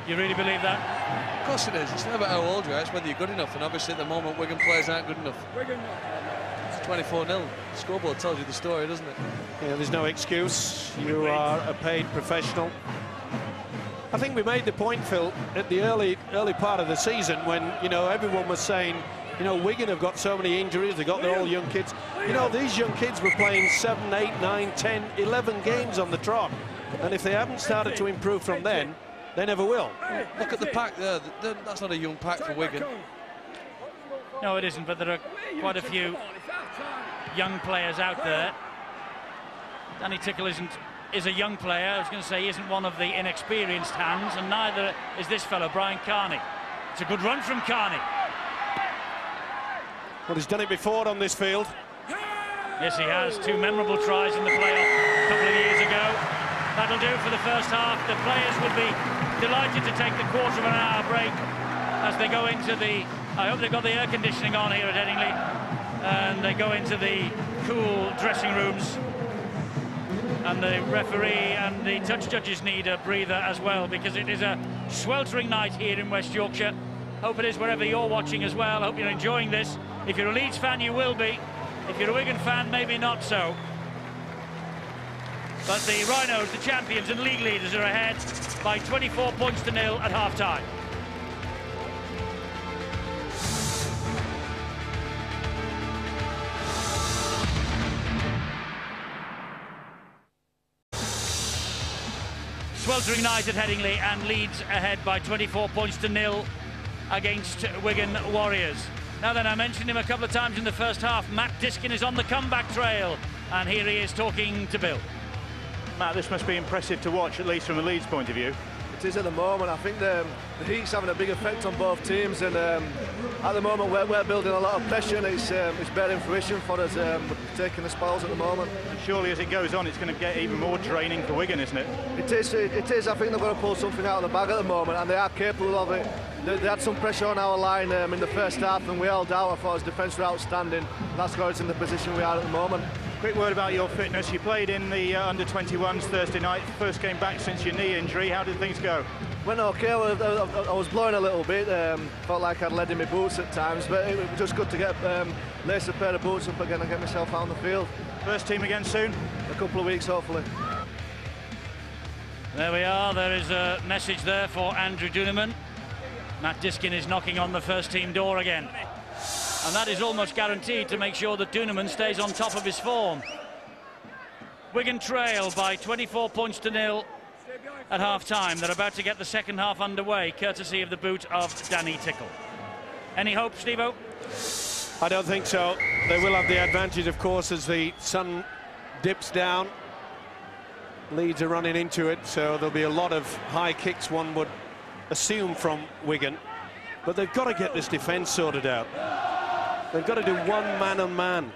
You really believe that? Of course it is. It's not about how old you are, it's whether you're good enough. And obviously at the moment, Wigan players aren't good enough. It's 24-0. Scoreboard tells you the story, doesn't it? Yeah, there's no excuse. You are a paid professional. I think we made the point, Phil, at the early part of the season when, you know, everyone was saying, you know, Wigan have got so many injuries, they've got their all young kids. You know, these young kids were playing 7, 8, 9, 10, 11 games on the trot. And if they haven't started to improve from then, they never will. Look at the pack there. That's not a young pack for Wigan. No, it isn't, but there are quite a few young players out there. Danny Tickle is a young player. I was going to say he isn't one of the inexperienced hands, and neither is this fellow, Brian Carney. It's a good run from Carney. Well, he's done it before on this field. Yes, he has. 2 memorable tries in the playoff a couple of years ago. That'll do for the first half. The players will be delighted to take the quarter of an hour break as they go into the... I hope they've got the air conditioning on here at Headingley. And they go into the cool dressing rooms. And the referee and the touch judges need a breather as well, because it is a sweltering night here in West Yorkshire. Hope it is wherever you're watching as well. Hope you're enjoying this. If you're a Leeds fan, you will be. If you're a Wigan fan, maybe not so. But the Rhinos, the champions and league leaders, are ahead by 24 points to nil at half-time. Sweltering night at Headingley, and Leeds ahead by 24 points to nil against Wigan Warriors. Now then, I mentioned him a couple of times in the first half. Matt Diskin is on the comeback trail, and here he is talking to Bill. Matt, this must be impressive to watch, at least from a Leeds point of view. It is at the moment. I think the heat's having a big effect on both teams, and at the moment we're building a lot of pressure, and it's bearing fruition for us. We're taking the spoils at the moment. And surely as it goes on, it's going to get even more draining for Wigan, isn't it? It is. I think they're going to pull something out of the bag at the moment, and they are capable of it. They had some pressure on our line in the first half, and we held out. I thought his defence were outstanding. That's got us in the position we are at the moment. Quick word about your fitness. You played in the under-21s Thursday night, first came back since your knee injury. How did things go? Went okay. I was blowing a little bit. Felt like I'd lead in my boots at times, but it was just good to get lace a pair of boots up again and get myself out on the field. First team again soon? A couple of weeks, hopefully. There we are. There is a message there for Andrew Duneman. Matt Diskin is knocking on the first team door again. And that is almost guaranteed to make sure that Duneman stays on top of his form. Wigan trail by 24 points to nil at half-time. They're about to get the second half underway, courtesy of the boot of Danny Tickle. Any hope, Steve-O? I don't think so. They will have the advantage, of course, as the sun dips down. Leeds are running into it, so there'll be a lot of high kicks, one would assume, from Wigan. But they've got to get this defence sorted out. They've got to do one man-on-man,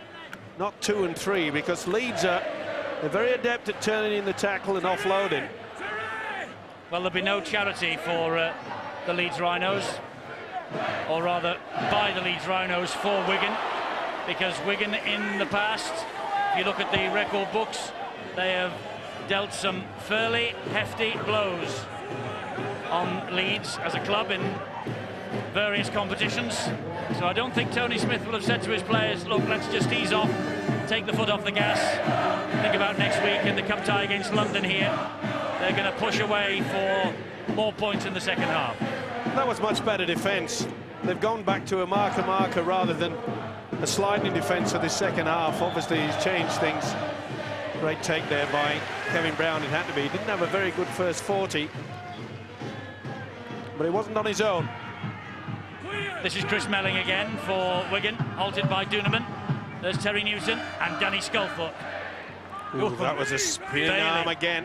not 2 and 3, because Leeds they're very adept at turning in the tackle and offloading. Well, there'll be no charity for the Leeds Rhinos, or rather by the Leeds Rhinos for Wigan, because Wigan in the past, if you look at the record books, they have dealt some fairly hefty blows on Leeds as a club in various competitions. So I don't think Tony Smith will have said to his players, look, let's just ease off, take the foot off the gas, think about next week in the cup tie against London here. They're going to push away for more points in the second half. That was much better defence. They've gone back to a marker rather than a sliding defence for this second half. Obviously he's changed things. Great take there by Kevin Brown, it had to be. He didn't have a very good first 40, but he wasn't on his own. This is Chris Melling again for Wigan, halted by Duneman. There's Terry Newton and Danny Sculthorpe. Ooh, that was a spinning arm again.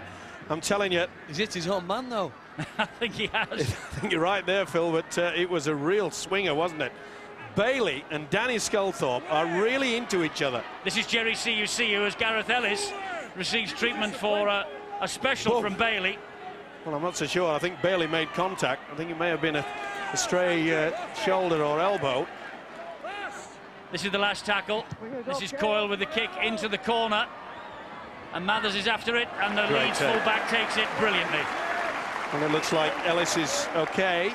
I'm telling you. He's hit his own man, though. I think he has. I think you're right there, Phil, but it was a real swinger, wasn't it? Bailey and Danny Sculthorpe are really into each other. This is Jerry CUCU as Gareth Ellis receives treatment for a special from Bailey. Well, I'm not so sure. I think Bailey made contact. I think it may have been a stray shoulder or elbow. This is the last tackle. This is Coyle with the kick into the corner, and Mathers is after it, and the Leeds full-back takes it brilliantly. And it looks like Ellis is okay,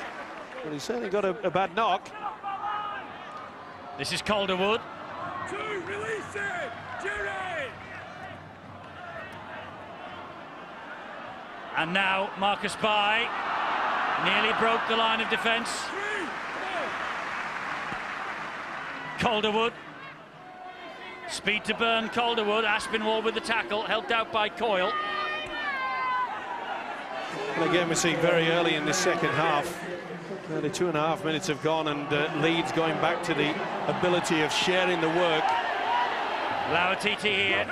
but he's certainly got a bad knock. This is Calderwood. Release it, Jerry! And now Marcus Bai nearly broke the line of defence. Calderwood. Speed to burn Calderwood. Aspinwall with the tackle, helped out by Coyle. And again, we're seeing very early in this second half. The 2.5 minutes have gone, and Leeds going back to the ability of sharing the work. Lauatiti here.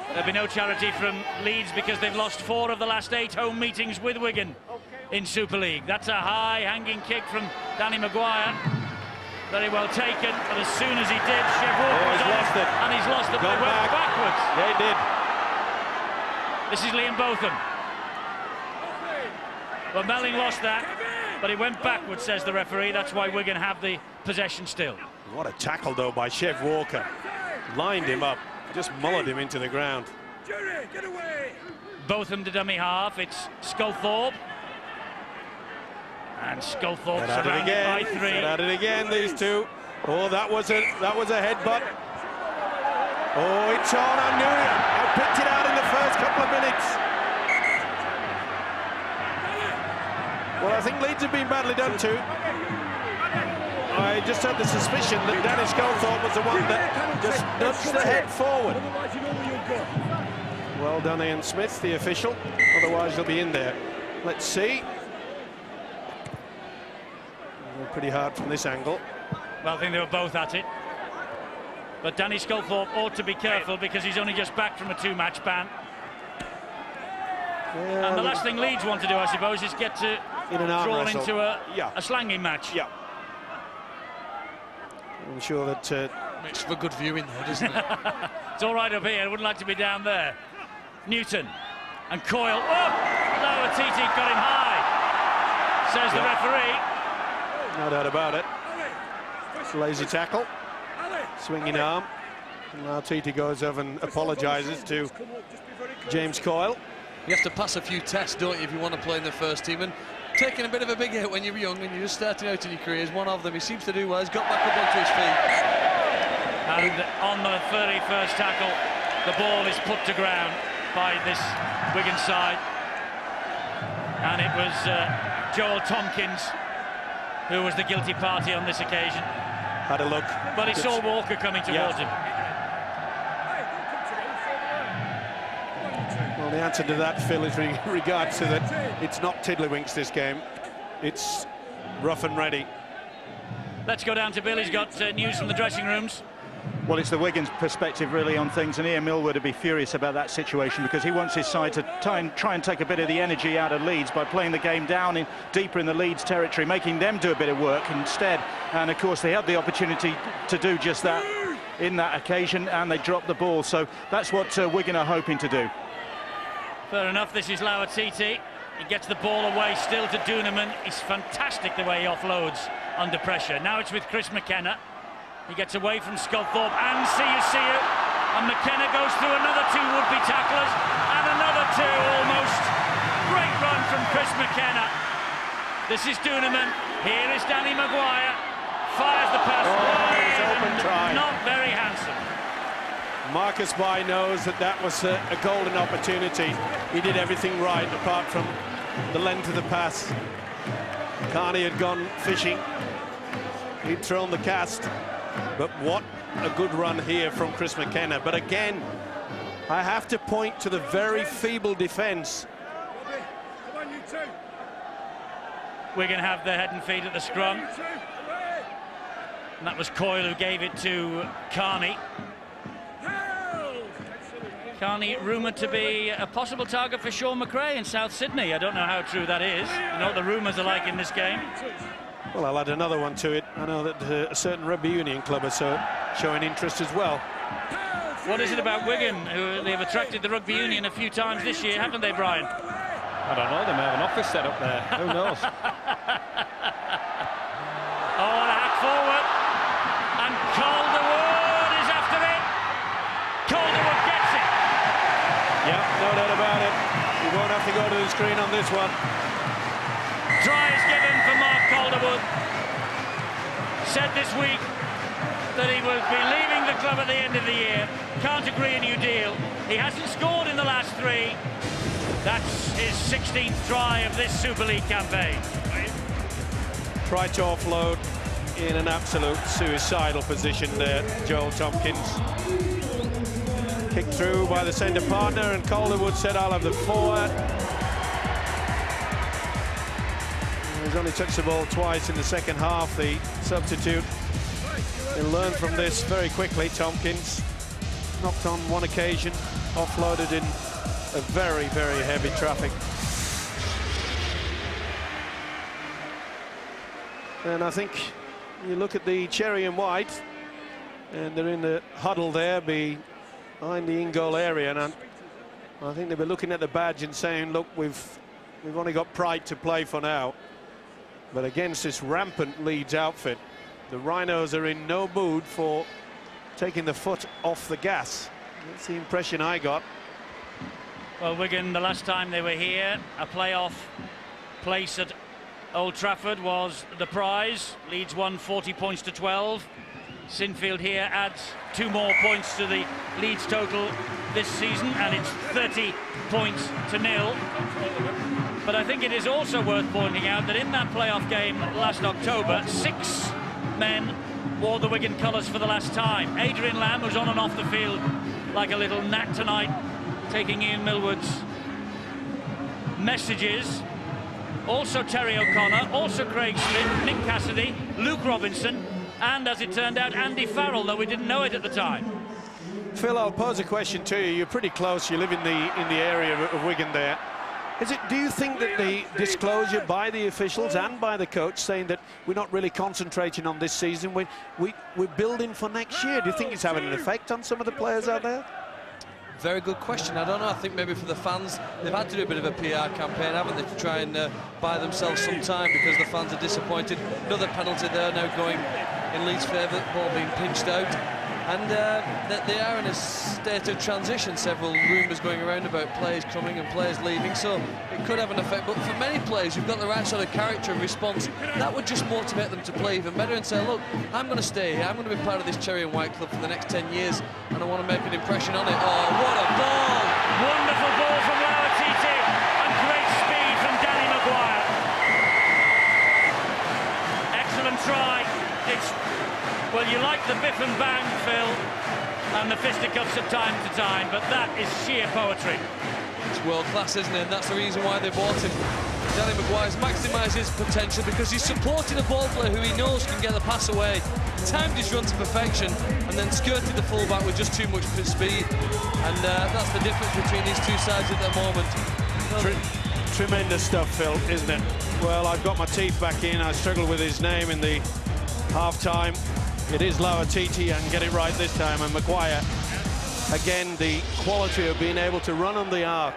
There'll be no charity from Leeds because they've lost 4 of the last 8 home meetings with Wigan in Super League. That's a high hanging kick from Danny Maguire. Very well taken, but as soon as he did, Chev Walker's lost it. And he's lost it, but he went backwards. Yeah, he did. This is Liam Botham. Well, Melling lost that, but he went backwards, says the referee. That's why Wigan have the possession still. What a tackle, though, by Chev Walker. Lined him up, just mullered him into the ground. Jerry, get away! Botham to dummy half. It's Sculthorpe. And Sculthorpe At it surrounded again. by 3. At it again, these two. Oh, that was a headbutt. Oh, it's on. I knew it. I picked it out in the first couple of minutes. Well, I think Leeds have been badly done too. I just had the suspicion that Danny Sculthorpe was the one that just nudged the head forward. Well done, Ian Smith, the official. Otherwise, he'll be in there. Let's see. Pretty hard from this angle. Well, I think they were both at it. But Danny Sculthorpe ought to be careful because he's only just back from a 2-match ban. Yeah, and the last thing Leeds want to do, I suppose, is get to drawn into a slanging match. Yeah. I'm sure that makes for good viewing though, doesn't it? It's all right up here. I wouldn't like to be down there. Newton and Coyle. Oh! Lauatiti got him high, says the referee. No doubt about it. Lazy tackle. Swinging arm. Lauatiti goes over and apologises to James Coyle. You have to pass a few tests, don't you, if you want to play in the first team. And taking a bit of a big hit when you're young and you're just starting out in your career is one of them. He seems to do well. He's got back up onto his feet. And on the 31st tackle, the ball is put to ground by this Wigan side. And it was Joel Tompkins who was the guilty party on this occasion. Had a look. But he saw Walker coming towards him. Well, the answer to that, Phil, is in regards to that it's not tiddlywinks this game. It's rough and ready. Let's go down to Bill. He's got news from the dressing rooms. Well, it's the Wigan's perspective really on things, and Ian Millward would be furious about that situation because he wants his side to try and take a bit of the energy out of Leeds by playing the game down deeper in the Leeds territory, making them do a bit of work instead. And of course they had the opportunity to do just that in that occasion, and they dropped the ball. So that's what Wigan are hoping to do. Fair enough. This is Lauatiti. He gets the ball away still to Duneman. It's fantastic the way he offloads under pressure. Now it's with Chris McKenna. He gets away from Sculthorpe and see you. And McKenna goes through another 2 would-be tacklers and another 2 almost. Great run from Chris McKenna. This is Duneman. Here is Danny Maguire. Fires the pass wide. Not very handsome. Marcus Bai knows that was a golden opportunity. He did everything right apart from the length of the pass. Carney had gone fishing. He'd thrown the cast. But what a good run here from Chris McKenna. But again, I have to point to the very feeble defence. Wigan have their head and feet at the scrum. And that was Coyle who gave it to Carney. Carney rumoured to be a possible target for Sean McRae in South Sydney. I don't know how true that is. You know what the rumours are like in this game. Well, I'll add another one to it. I know that a certain rugby union club is showing interest as well. What is it about Wigan, who they've attracted the rugby union a few times this year, haven't they, Brian? I don't know. They may have an office set up there. Who knows? Oh, and a hack forward. And Calderwood is after it. Calderwood gets it. Yeah, no doubt about it. You won't have to go to the screen on this one. Try is given for Mark Calderwood. Said this week that he will be leaving the club at the end of the year. Can't agree a new deal. He hasn't scored in the last 3. That's his 16th try of this Super League campaign. Try to offload in an absolute suicidal position there, Joel Tompkins. Kicked through by the centre partner, and Calderwood said, I'll have the forward. He's only touched the ball twice in the second half, the substitute. He'll learn from this very quickly. Tompkins knocked on one occasion, offloaded in a very, very heavy traffic. And I think you look at the cherry and white, and they're in the huddle there behind the in-goal area, and I think they'll be looking at the badge and saying, look, we've only got pride to play for now. But against this rampant Leeds outfit, the Rhinos are in no mood for taking the foot off the gas. That's the impression I got. Well, Wigan, the last time they were here, a playoff place at Old Trafford was the prize. Leeds won 40 points to 12. Sinfield here adds 2 more points to the Leeds total this season, and it's 30 points to 0. But I think it is also worth pointing out that in that playoff game last October, 6 men wore the Wigan colours for the last time. Adrian Lamb, who's on and off the field like a little gnat tonight, taking Ian Millward's messages. Also Terry O'Connor, also Craig Smith, Nick Cassidy, Luke Robinson, and as it turned out, Andy Farrell, though we didn't know it at the time. Phil, I'll pose a question to you. You're pretty close. You live in the area of Wigan there. Do you think that the disclosure by the officials and by the coach saying that we're not really concentrating on this season, we're building for next year, do you think it's having an effect on some of the players out there? Very good question. I don't know. I think maybe for the fans, they've had to do a bit of a PR campaign, haven't they, to try and buy themselves some time because the fans are disappointed. Another penalty there now going in Leeds' favour, ball being pinched out. And they are in a state of transition. Several rumours going around about players coming and players leaving, so it could have an effect. But for many players who've got the right sort of character and response, that would just motivate them to play even better and say, look, I'm going to stay here, I'm going to be part of this cherry and white club for the next 10 years, and I want to make an impression on it. Oh, what a ball! Wonderful ball from Lauatiti, and great speed from Danny Maguire. Excellent try. Well, you like the biff and bang, Phil, and the fisticuffs from time to time, but that is sheer poetry. It's world class, isn't it? And that's the reason why they bought him. Danny Maguire's maximised his potential because he's supporting a ball player who he knows can get the pass away, timed his run to perfection, and then skirted the fullback with just too much speed. And that's the difference between these two sides at the moment. Tremendous stuff, Phil, isn't it? Well, I've got my teeth back in. I struggled with his name in the half-time. It is Lauatiti, and get it right this time, and Maguire. Again, the quality of being able to run on the arc.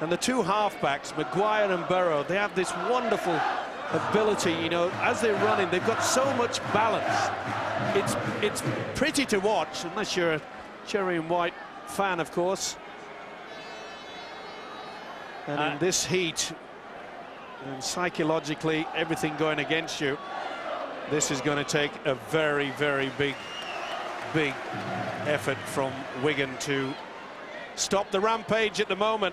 And the two halfbacks, Maguire and Burrow, they have this wonderful ability, you know, as they're running, they've got so much balance. It's pretty to watch, unless you're a cherry and white fan, of course. And in this heat, and psychologically, everything going against you, this is going to take a very, very big effort from Wigan to stop the rampage at the moment.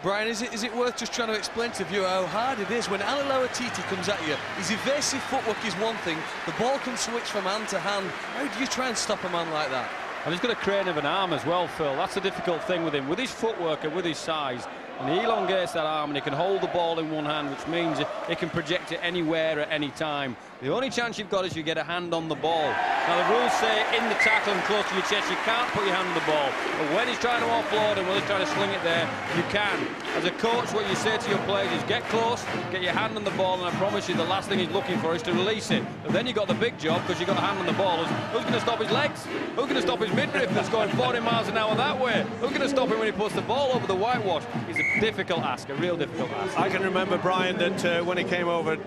Brian, is it worth just trying to explain to the viewer how hard it is when Ali Lauatiti comes at you? His evasive footwork is one thing, the ball can switch from hand to hand. How do you try and stop a man like that? And he's got a crane of an arm as well, Phil. That's a difficult thing with him. With his footwork and with his size, and he elongates that arm and he can hold the ball in one hand, which means he can project it anywhere at any time. The only chance you've got is you get a hand on the ball. Now, the rules say in the tackle and close to your chest, you can't put your hand on the ball. But when he's trying to offload and when he's trying to sling it there, you can. As a coach, what you say to your players is get close, get your hand on the ball, and I promise you the last thing he's looking for is to release it. But then you've got the big job because you've got a hand on the ball. Who's going to stop his legs? Who's going to stop his midriff that's going 40 miles an hour that way? Who's going to stop him when he puts the ball over the whitewash? It's a difficult ask, a real difficult ask. I can remember, Brian, that when he came over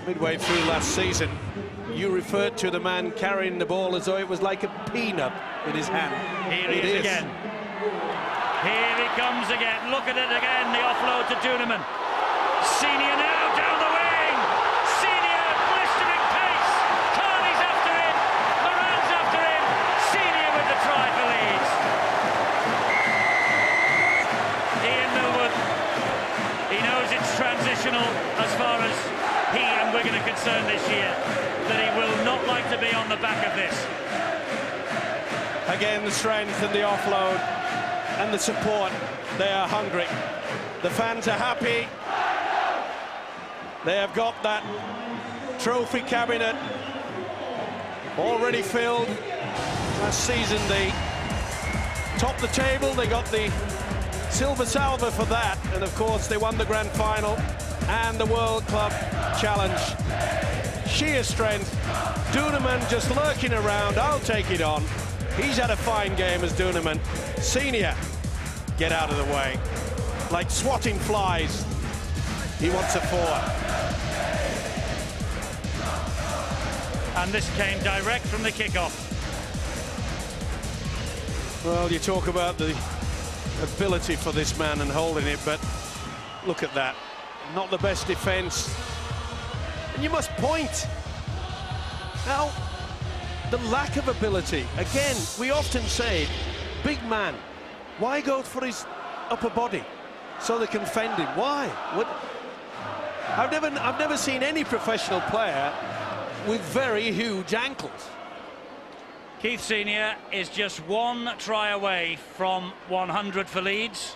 midway through last season, you referred to the man carrying the ball as though it was like a peanut in his hand. Here he is again. Here he comes again. Look at it again, the offload to Duneman. Senior now down the wing. Senior, blistering pace. Carney's after him. Moran's after him. Senior with the try for Leeds. Ian Millward, he knows it's transitional as far as he and Wigan are concerned this year, that he will not like to be on the back of this. Again, the strength and the offload and the support, they are hungry. The fans are happy. They have got that trophy cabinet already filled. Last season they topped the table, they got the Silver Salver for that, and of course they won the grand final and the World Club Challenge. Sheer strength. Duneman just lurking around. I'll take it on. He's had a fine game as Duneman. Senior, get out of the way. Like swatting flies. He wants a four. And this came direct from the kickoff. Well, you talk about the ability for this man and holding it, but look at that. not the best defence. And you must point. Now, the lack of ability. Again, we often say, big man, why go for his upper body so they can fend him? Why? I've never seen any professional player with very huge ankles. Keith Senior is just one try away from 100 for Leeds,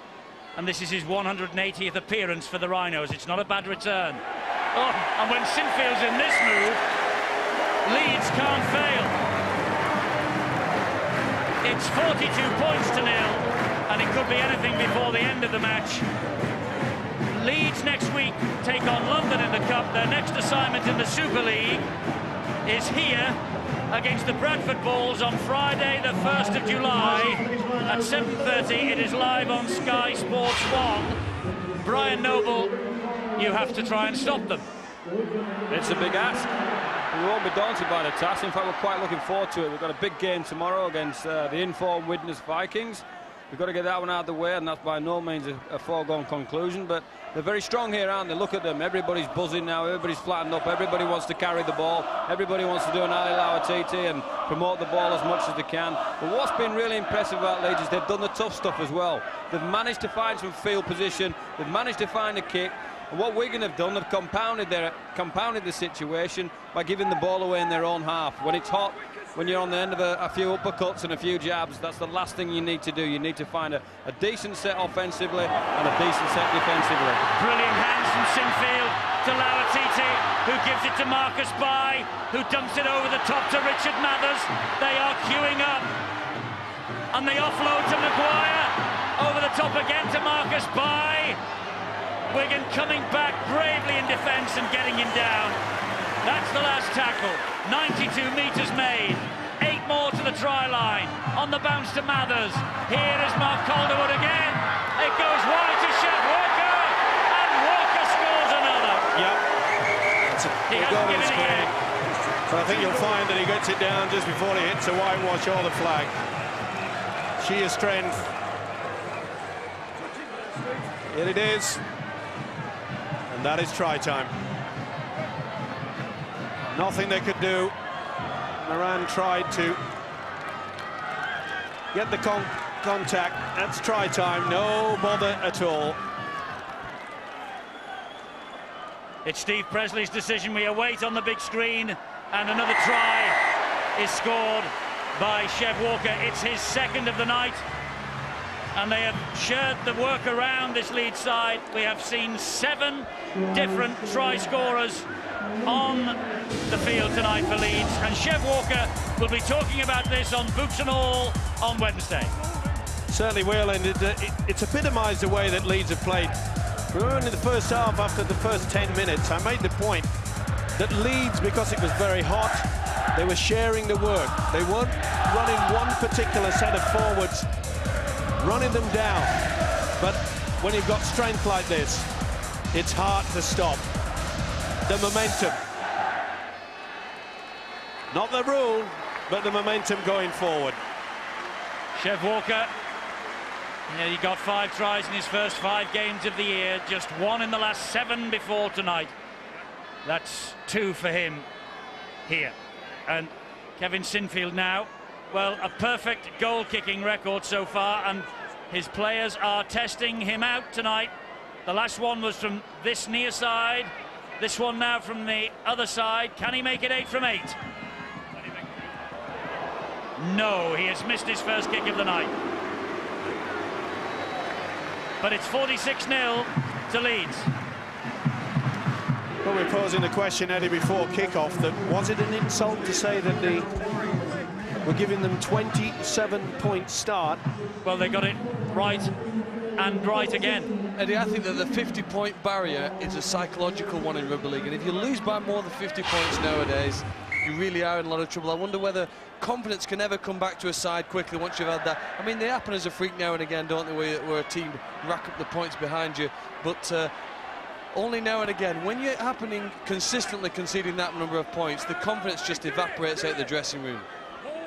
and this is his 180th appearance for the Rhinos. It's not a bad return. Oh, and when Sinfield's in this move, Leeds can't fail. It's 42 points to 0, and it could be anything before the end of the match. Leeds next week take on London in the Cup. Their next assignment in the Super League is here against the Bradford Bulls on Friday, the 1st of July at 7:30. It is live on Sky Sports 1. Brian Noble, you have to try and stop them. It's a big ask. We won't be daunted by the task. In fact, we're quite looking forward to it. We've got a big game tomorrow against the informed Widnes Vikings. We've got to get that one out of the way, and that's by no means a foregone conclusion, but they're very strong here, aren't they? Look at them. Everybody's buzzing now. Everybody's flattened up. Everybody wants to carry the ball. Everybody wants to do an Ali Lauatiti and promote the ball as much as they can. But what's been really impressive about Leeds is they've done the tough stuff as well. They've managed to find some field position. They've managed to find a kick. And what Wigan have done, they've compounded the situation by giving the ball away in their own half. When it's hot, when you're on the end of a few uppercuts and a few jabs, that's the last thing you need to do. You need to find a decent set offensively and a decent set defensively. Brilliant hands from Sinfield to Lauatiti, who gives it to Marcus Bai, who dumps it over the top to Richard Mathers. They are queuing up, and they offload to Maguire, over the top again to Marcus Bai. Wigan coming back bravely in defence and getting him down. That's the last tackle. 92 metres made. 8 more to the try line. On the bounce to Mathers. Here is Mark Calderwood again. It goes wide to Chef Walker, and Walker scores another. Yep. He hasn't given it yet. But I think you'll find that he gets it down just before he hits a whitewash or the flag. Sheer strength. Here it is. And that is try time. Nothing they could do. Moran tried to get the contact. That's try time. No bother at all. It's Steve Presley's decision. We await on the big screen, and another try is scored by Chev Walker. It's his second of the night, and they have shared the work around this Leeds side. We have seen 7 different try scorers on the field tonight for Leeds, and Chev Walker will be talking about this on Boots and All on Wednesday. Certainly will, and it's epitomised the way that Leeds have played. Remember in the first half, after the first 10 minutes, I made the point that Leeds, because it was very hot, they were sharing the work. They weren't running one particular set of forwards, running them down. But when you've got strength like this, it's hard to stop. The momentum. Not the rule, but the momentum going forward. Chev Walker, he got 5 tries in his first 5 games of the year, just 1 in the last 7 before tonight. That's 2 for him here. And Kevin Sinfield now, well, a perfect goal-kicking record so far, and his players are testing him out tonight. The last one was from this near side. This one now from the other side. Can he make it 8 from 8? No, he has missed his first kick of the night. But it's 46-0 to Leeds. Well, we're posing the question, Eddie, before kick-off, that was it an insult to say that we're giving them 27-point start? Well, they got it right and right again. Eddie, I think that the 50-point barrier is a psychological one in rugby league, and if you lose by more than 50 points nowadays, you really are in a lot of trouble. I wonder whether confidence can ever come back to a side quickly once you've had that. I mean, they happen as a freak now and again, don't they, where a team rack up the points behind you, but only now and again. When you're happening consistently conceding that number of points, the confidence just evaporates out the dressing room.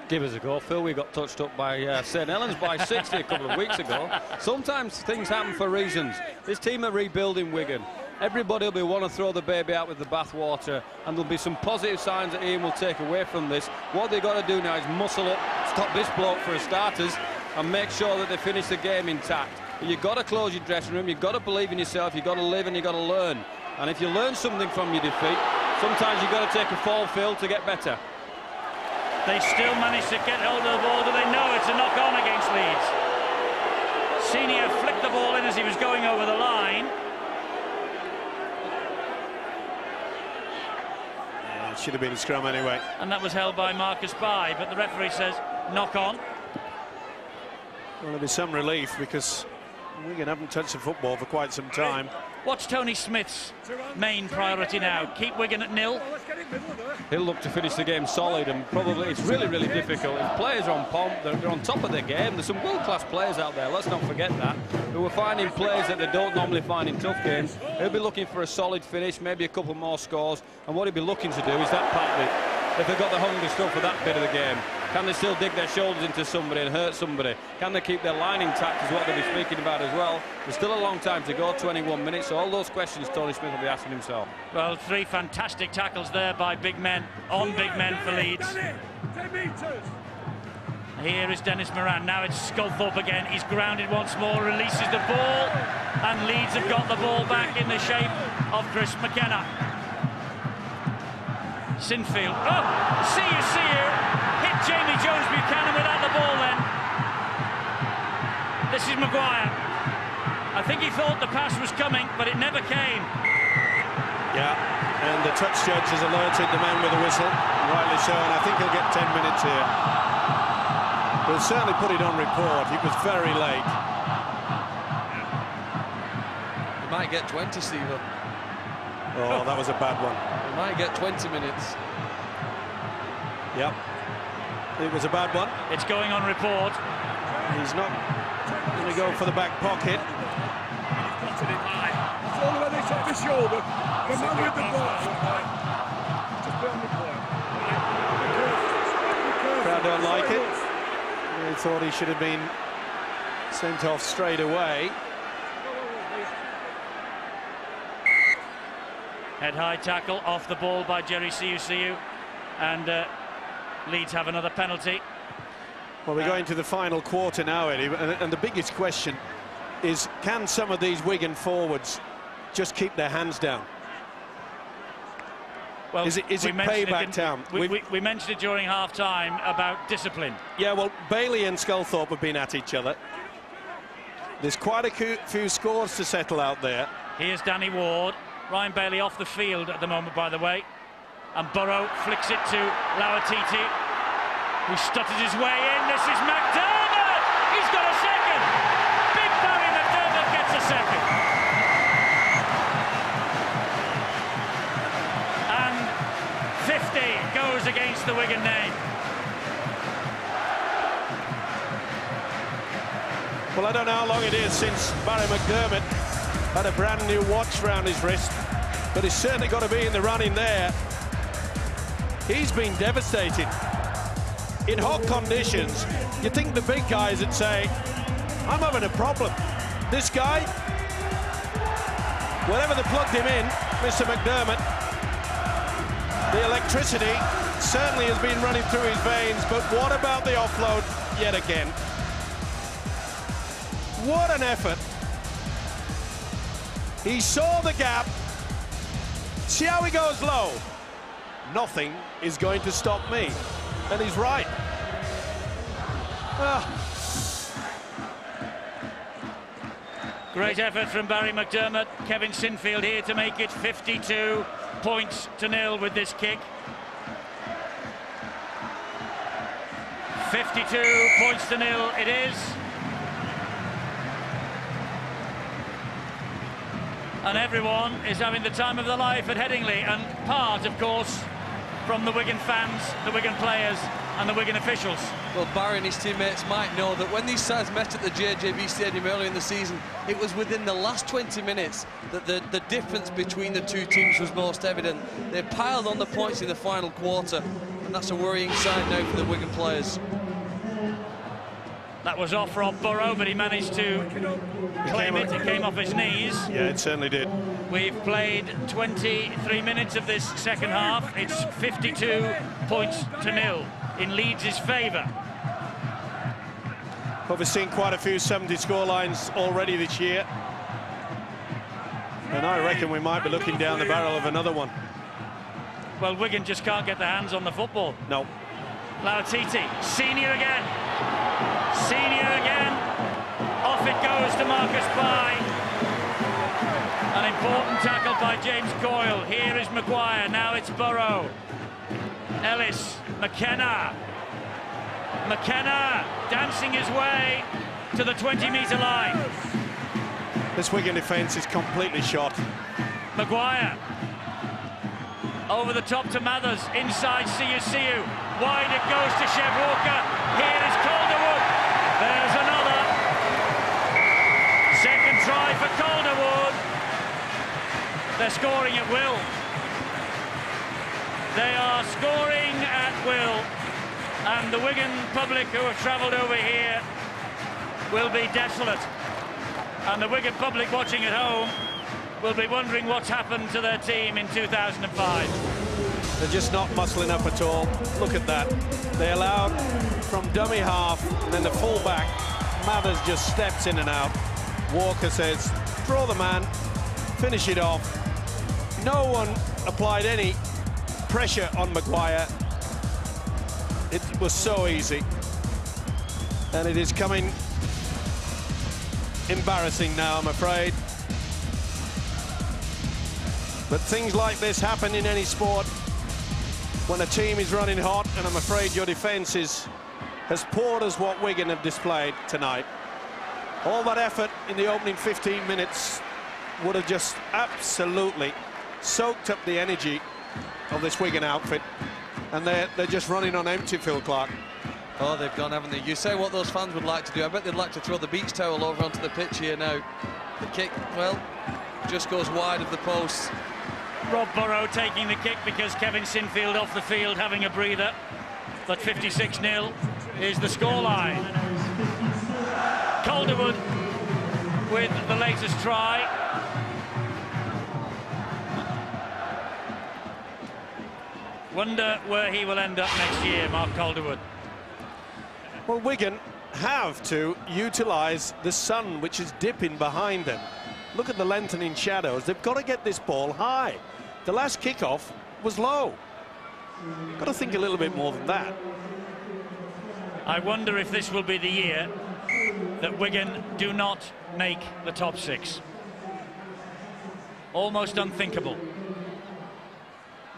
Give us a go, Phil. We got touched up by St Helens by 60 a couple of weeks ago. Sometimes things happen for reasons. This team are rebuilding Wigan. Everybody will be wanting to throw the baby out with the bathwater, and there'll be some positive signs that Ian will take away from this. What they've got to do now is muscle up, stop this bloke for starters, and make sure that they finish the game intact. But you've got to close your dressing room, you've got to believe in yourself, you've got to live and you've got to learn. And if you learn something from your defeat, sometimes you've got to take a fall, Phil, to get better. They still manage to get hold of the ball. Do they know it's a knock-on against Leeds? Senior flicked the ball in as he was going over the line. Yeah, it should have been a scrum anyway. And that was held by Marcus Bai, but the referee says knock-on. Well, there'll be some relief because Wigan haven't touched the football for quite some time. What's Tony Smith's main priority now? Keep Wigan at 0? He'll look to finish the game solid, and probably it's really, really difficult. If players are on pomp, they're on top of their game. There's some world-class players out there, let's not forget that, who are finding plays that they don't normally find in tough games. He'll be looking for a solid finish, maybe a couple more scores, and what he'll be looking to do is that part of it. If they've got the hunger stuff for that bit of the game, can they still dig their shoulders into somebody and hurt somebody? Can they keep their line intact, is what they'll be speaking about as well. There's still a long time to go, 21 minutes, so all those questions Tony Smith will be asking himself. Well, 3 fantastic tackles there by big men, on big men for Leeds. Here is Dennis Moran, now it's Sculthorpe again, he's grounded once more, releases the ball, and Leeds have got the ball back in the shape of Chris McKenna. Sinfield, oh, see you, hit Jamie Jones-Buchanan without the ball then. This is Maguire. I think he thought the pass was coming, but it never came. Yeah, and the touch judge has alerted the man with the whistle, rightly so, and I think he'll get 10 minutes here. We'll certainly put it on report, he was very late. He might get 20, Stephen. Oh, that was a bad one. He might get 20 minutes. Yep. It was a bad one. It's going on report. He's not going to go for the back pocket. It's all the way they shot the shoulder. The man with the ball. Just put on the ball. Crowd don't like it. They thought he should have been sent off straight away. Head-high tackle off the ball by Jerry Siu, and Leeds have another penalty. Well, we're going to the final quarter now, Eddie, and the biggest question is, can some of these Wigan forwards just keep their hands down? Well, is it payback time? We mentioned it during half-time about discipline. Yeah, well, Bailey and Sculthorpe have been at each other. There's quite a few scores to settle out there. Here's Danny Ward. Ryan Bailey off the field at the moment, by the way. And Burrow flicks it to Lauatiti, who stutters his way in. This is McDermott! He's got a second! Big Barry McDermott gets a second. And 50 goes against the Wigan name. Well, I don't know how long it is since Barry McDermott had a brand new watch round his wrist, but he's certainly got to be in the running there. He's been devastating. In hot conditions, you think the big guys would say, I'm having a problem. This guy, wherever they plugged him in, Mr. McDermott, the electricity certainly has been running through his veins, but what about the offload yet again? What an effort. He saw the gap. See how he goes low? Nothing is going to stop me. And he's right. Great effort from Barry McDermott. Kevin Sinfield here to make it 52 points to 0 with this kick. 52 points to 0 it is. And everyone is having the time of their life at Headingley, and part, of course, from the Wigan fans, the Wigan players and the Wigan officials. Well, Barry and his teammates might know that when these sides met at the JJB Stadium earlier in the season, it was within the last 20 minutes that the difference between the two teams was most evident. They piled on the points in the final quarter, and that's a worrying sign now for the Wigan players. That was off Rob Burrow, but he managed to claim it. It came off his knees. Yeah, it certainly did. We've played 23 minutes of this second half. It's 52 points to nil in Leeds' favour. But we've seen quite a few 70 scorelines already this year. And I reckon we might be looking down the barrel of another one. Well, Wigan just can't get their hands on the football. No. Lauatiti, senior again. Senior again. Off it goes to Marcus Bai. An important tackle by James Coyle. Here is Maguire. Now it's Burrow. Ellis. McKenna. McKenna dancing his way to the 20-metre line. This Wigan defence is completely shot. Maguire. Over the top to Mathers. Inside Siu. Wide it goes to Chev Walker. Here is Calderwood. There's another. Second try for Calderwood. They're scoring at will. They are scoring at will. And the Wigan public who have travelled over here will be desolate. And the Wigan public watching at home will be wondering what's happened to their team in 2005. They're just not muscling up at all. Look at that. They allowed from dummy half, and then the full-back, Mathers just steps in and out. Walker says, draw the man, finish it off. No one applied any pressure on Maguire. It was so easy. And it is coming embarrassing now, I'm afraid. But things like this happen in any sport when a team is running hot, and I'm afraid your defence is as poor as what Wigan have displayed tonight. All that effort in the opening 15 minutes would have just absolutely soaked up the energy of this Wigan outfit, and they're just running on empty, Phil Clark. Oh, they've gone, haven't they? You say what those fans would like to do. I bet they'd like to throw the beach towel over onto the pitch here now. The kick, well, just goes wide of the post. Rob Burrow taking the kick because Kevin Sinfield off the field having a breather. But 56-0 is the scoreline. Calderwood with the latest try. Wonder where he will end up next year, Mark Calderwood. Well, Wigan have to utilise the sun, which is dipping behind them. Look at the lengthening shadows. They've got to get this ball high. The last kickoff was low. Got to think a little bit more than that. I wonder if this will be the year that Wigan do not make the top six. Almost unthinkable.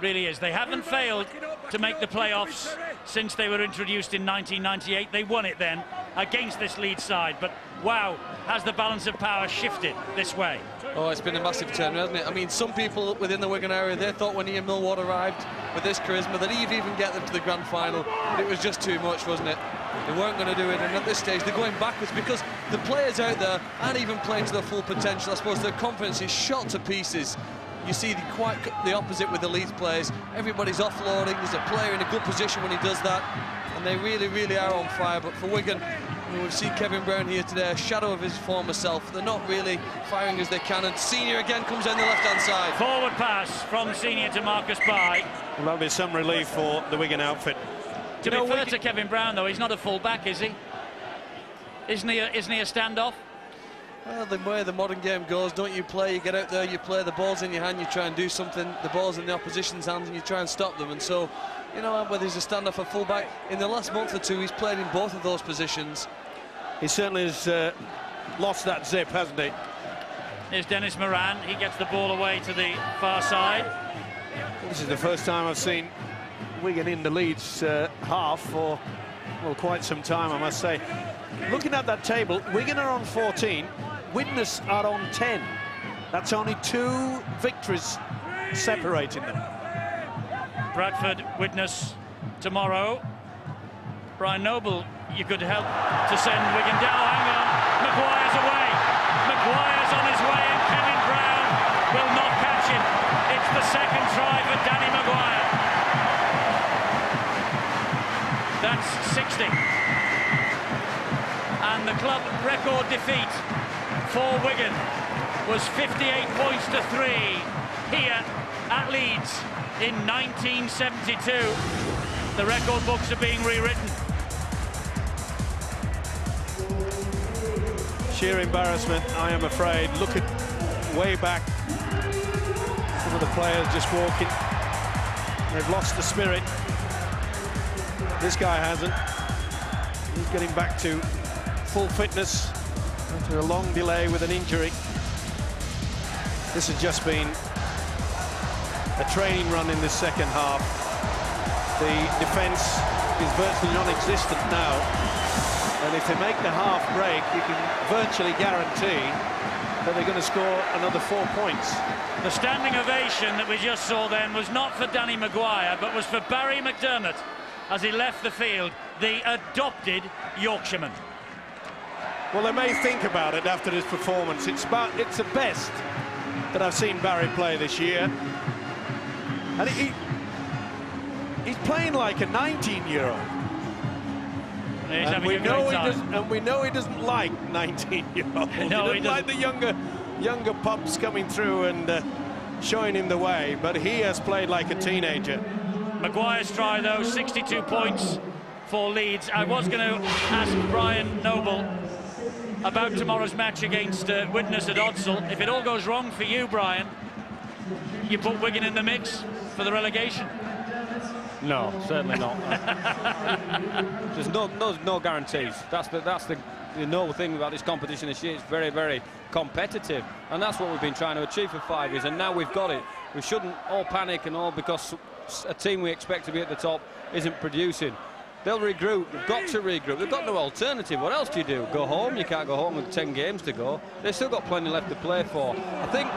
Really is. They haven't failed to make the playoffs since they were introduced in 1998. They won it then against this Leeds side, but wow, has the balance of power shifted this way? Oh, it's been a massive turn, hasn't it? I mean, some people within the Wigan area, they thought when Ian Millward arrived with this charisma that he'd even get them to the grand final, but it was just too much, wasn't it? They weren't going to do it, and at this stage they're going backwards because the players out there aren't even playing to their full potential. I suppose their confidence is shot to pieces. You see quite the opposite with the Leeds players. Everybody's offloading. There's a player in a good position when he does that, and they really, really are on fire. But for Wigan, we've seen Kevin Brown here today, a shadow of his former self. They're not really firing as they can, and Senior again comes down the left-hand side. Forward pass from Senior to Marcus Bai. Well, that'll be some relief for the Wigan outfit. To be fair to Kevin Brown, though, he's not a full-back, is he? Isn't he a standoff? Well, the way the modern game goes, don't you play, you get out there, you play, the ball's in your hand, you try and do something, the ball's in the opposition's hands and you try and stop them. And so, you know, whether he's a standoff or full-back, in the last month or two he's played in both of those positions. He certainly has lost that zip, hasn't he? Here's Dennis Moran. He gets the ball away to the far side. This is the first time I've seen Wigan in the Leeds half for, well, quite some time, I must say. Looking at that table, Wigan are on 14, Widnes are on 10. That's only 2 victories separating them. Bradford, Widnes tomorrow. Brian Noble, you could help to send Wigan down. Oh, hang on, Maguire's away. Maguire's on his way, and Kevin Brown will not catch him. It's the second try for Danny Maguire. That's 60. club record defeat for Wigan was 58 points to 3 here at Leeds in 1972. The record books are being rewritten. Sheer embarrassment, I am afraid. Look at way back. Some of the players just walking. They've lost the spirit. This guy hasn't. He's getting back to full fitness after a long delay with an injury. This has just been a training run in the second half. The defence is virtually non-existent now. And if they make the half break, you can virtually guarantee that they're going to score another 4 points. The standing ovation that we just saw then was not for Danny Maguire, but was for Barry McDermott as he left the field, the adopted Yorkshireman. Well, they may think about it after this performance. It's the best that I've seen Barry play this year. And he's playing like a 19-year-old. And we know he doesn't like 19-year-olds. No, he doesn't like the younger pups coming through and showing him the way, but he has played like a teenager. Maguire's try, though, 62 points for Leeds. I was going to ask Brian Noble about tomorrow's match against Widnes at Odsal. If it all goes wrong for you, Brian, you put Wigan in the mix for the relegation? No, certainly not. There's no guarantees. That's the noble thing about this competition this year. It's very, very competitive, and that's what we've been trying to achieve for 5 years, and now we've got it. We shouldn't all panic and all because a team we expect to be at the top isn't producing. They'll regroup. They've got to regroup. They've got no alternative. What else do you do? Go home? You can't go home with 10 games to go. They've still got plenty left to play for. I think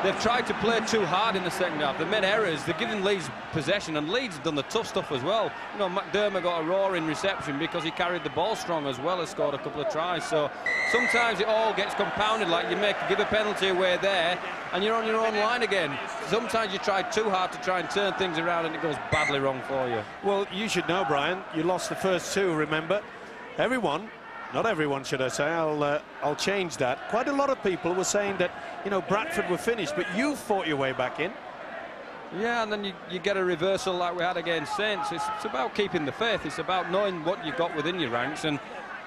they've tried to play too hard in the second half. They've made errors. They've given Leeds possession, and Leeds have done the tough stuff as well. You know, McDermott got a roaring reception because he carried the ball strong as well as scored a couple of tries. So sometimes it all gets compounded, like you give a penalty away there and you're on your own line again. Sometimes you try too hard to try and turn things around and it goes badly wrong for you. Well, you should know, Brian, you lost the first two, remember? Everyone, not everyone should I say, I'll change that. Quite a lot of people were saying that, you know, Bradford were finished, but you fought your way back in. Yeah, and then you get a reversal like we had against Saints. It's about keeping the faith. It's about knowing what you've got within your ranks, and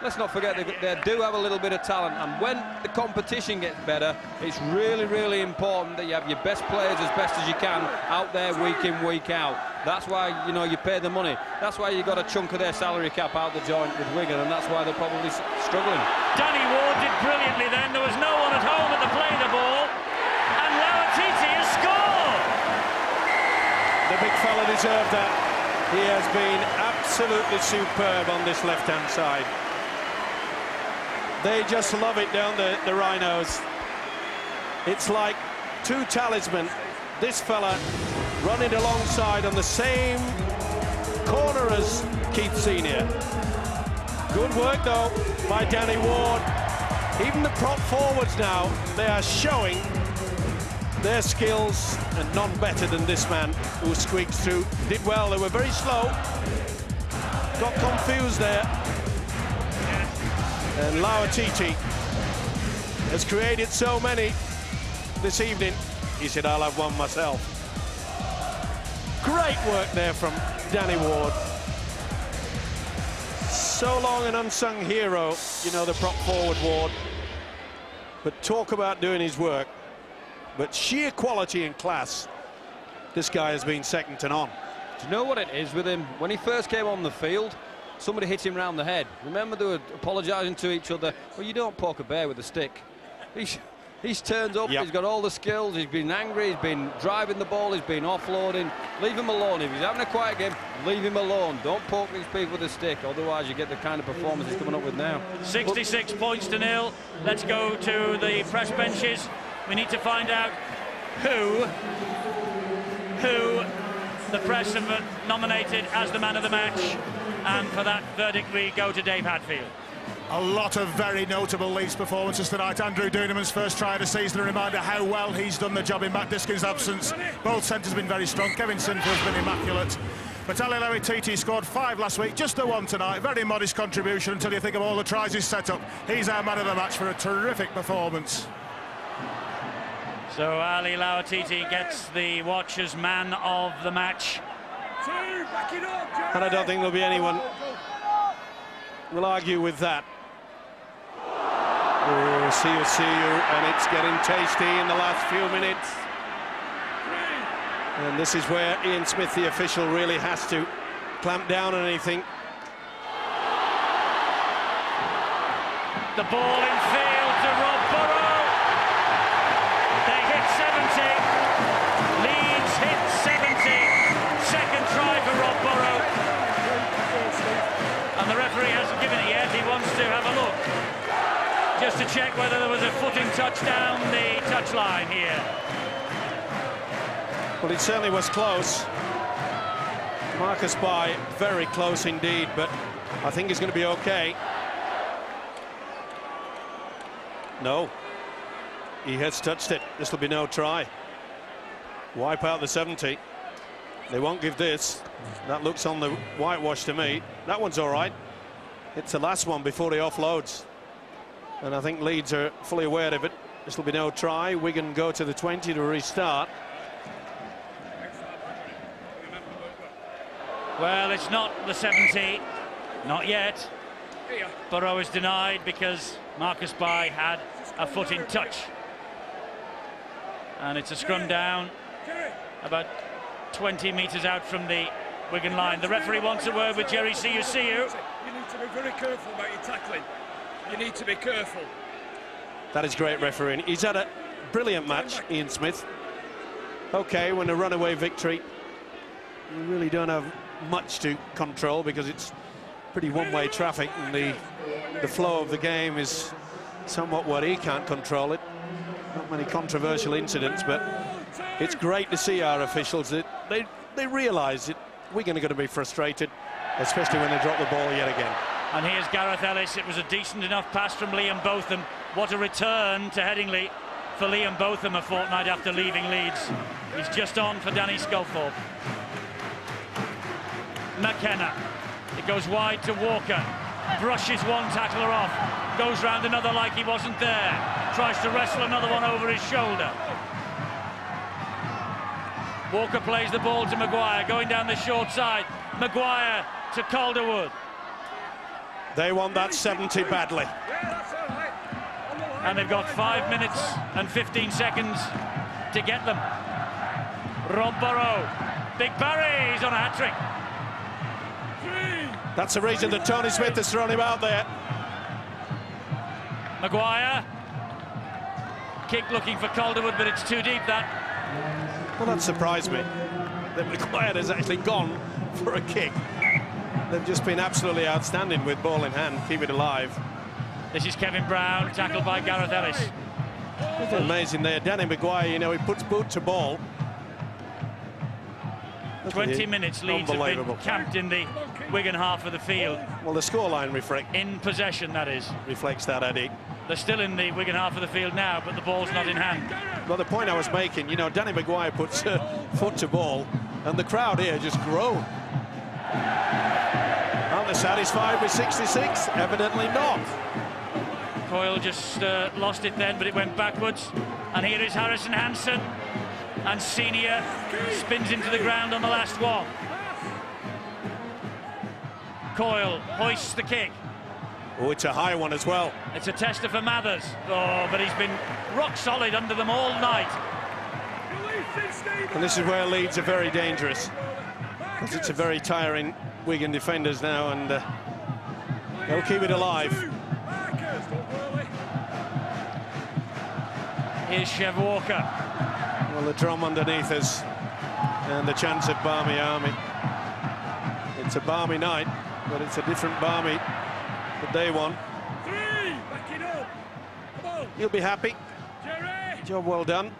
let's not forget they do have a little bit of talent, and when the competition gets better, it's really, really important that you have your best players as best as you can out there week in, week out. That's why, you know, you pay the money. That's why you got a chunk of their salary cap out the joint with Wigan, and that's why they're probably struggling. Danny Ward did brilliantly then. There was no one at home at the play the ball, and Lauatiti has scored. The big fella deserved that. He has been absolutely superb on this left-hand side. They just love it down the Rhinos. It's like two talisman. This fella running alongside on the same corner as Keith Senior. Good work, though, by Danny Ward. Even the prop forwards now, they are showing their skills, and none better than this man who squeaks through. Did well. They were very slow. Got confused there. And Lauatiti has created so many this evening. He said, I'll have one myself. Great work there from Danny Ward. So long an unsung hero, you know, the prop forward Ward. But talk about doing his work. But sheer quality and class, this guy has been second to none. Do you know what it is with him? When he first came on the field, somebody hit him round the head. Remember, they were apologising to each other. Well, you don't poke a bear with a stick. He's turned up, yep. He's got all the skills, he's been angry, he's been driving the ball, he's been offloading. Leave him alone. If he's having a quiet game, leave him alone. Don't poke these people with a stick, otherwise you get the kind of performance he's coming up with now. 66 points to nil. Let's go to the press benches. We need to find out who the press have nominated as the man of the match. And for that verdict, we go to Dave Hadfield. A lot of very notable Leeds performances tonight. Andrew Duneman's first try of the season, a reminder how well he's done the job in Matt Diskin's absence. Both centres have been very strong. Kevin Sinfield's been immaculate. But Ali Lawatiti scored 5 last week, just the 1 tonight. Very modest contribution until you think of all the tries he's set up. He's our man of the match for a terrific performance. So Ali Lawatiti gets the Watchers man of the match. And I don't think there'll be anyone will argue with that. Oh, see you, and it's getting tasty in the last few minutes. And this is where Ian Smith, the official, really has to clamp down on anything. The ball in field to Rob Burrow. They hit 70. Leeds hit 70. Second try for Rob Burrow. And the referee hasn't given it yet. He wants to have a look, just to check whether there was a footing touch down the touchline here. Well, it certainly was close. Marcus Bai, very close indeed, but I think he's going to be okay. No, he has touched it. This will be no try. Wipe out the 70. They won't give this. That looks on the whitewash to me. That one's all right. It's the last one before he offloads. And I think Leeds are fully aware of it. This will be no try. Wigan go to the 20 to restart. Well, it's not the 70, not yet. Burrow is denied because Marcus Bai had a foot in touch. And it's a scrum down about 20 metres out from the Wigan line. The referee wants a word with Jerry See You. You need to be very careful about your tackling. You need to be careful. That is great refereeing. He's had a brilliant match, Ian Smith. OK, when a runaway victory, you really don't have much to control because it's pretty one-way traffic and the flow of the game is somewhat what he can't control it. Not many controversial incidents, but it's great to see our officials that they realise that we're going to be frustrated, especially when they drop the ball yet again. And here's Gareth Ellis. It was a decent enough pass from Liam Botham. What a return to Headingley for Liam Botham a fortnight after leaving Leeds. He's just on for Danny Sculthorpe. McKenna. It goes wide to Walker. Brushes one tackler off. Goes round another like he wasn't there. Tries to wrestle another one over his shoulder. Walker plays the ball to Maguire, going down the short side. Maguire to Calderwood. They want that 70 badly. And they've got 5 minutes and 15 seconds to get them. Rob Burrow. Big Barry, he's on a hat-trick. That's the reason that Tony Smith has thrown him out there. Maguire. Kick looking for Calderwood, but it's too deep, that. Well, that surprised me. That Maguire has actually gone for a kick. They've just been absolutely outstanding with ball in hand, keep it alive. This is Kevin Brown, tackled by Gareth Ellis. It's amazing there. Danny Maguire, you know, he puts boot to ball. 20 minutes, Leeds have been camped in the Wigan half of the field. Well, the scoreline in possession, that is. Reflects that, Eddie. They're still in the Wigan half of the field now, but the ball's not in hand. Well, the point I was making, you know, Danny Maguire puts foot to ball, and the crowd here just grow. Aren't they satisfied with 66? Evidently not. Coyle just lost it then, but it went backwards. And here is Harrison Hansen. And Senior spins into the ground on the last one. Coyle hoists the kick. Oh, it's a high one as well. It's a tester for Mathers. Oh, but he's been rock solid under them all night. And this is where Leeds are very dangerous, because it's a very tiring Wigan defenders now, and they'll keep it alive. Here's Chev Walker. Well, the drum underneath us, and the chance of Barmy Army. It's a Barmy night, but it's a different Barmy that they want. He'll be happy. Job well done.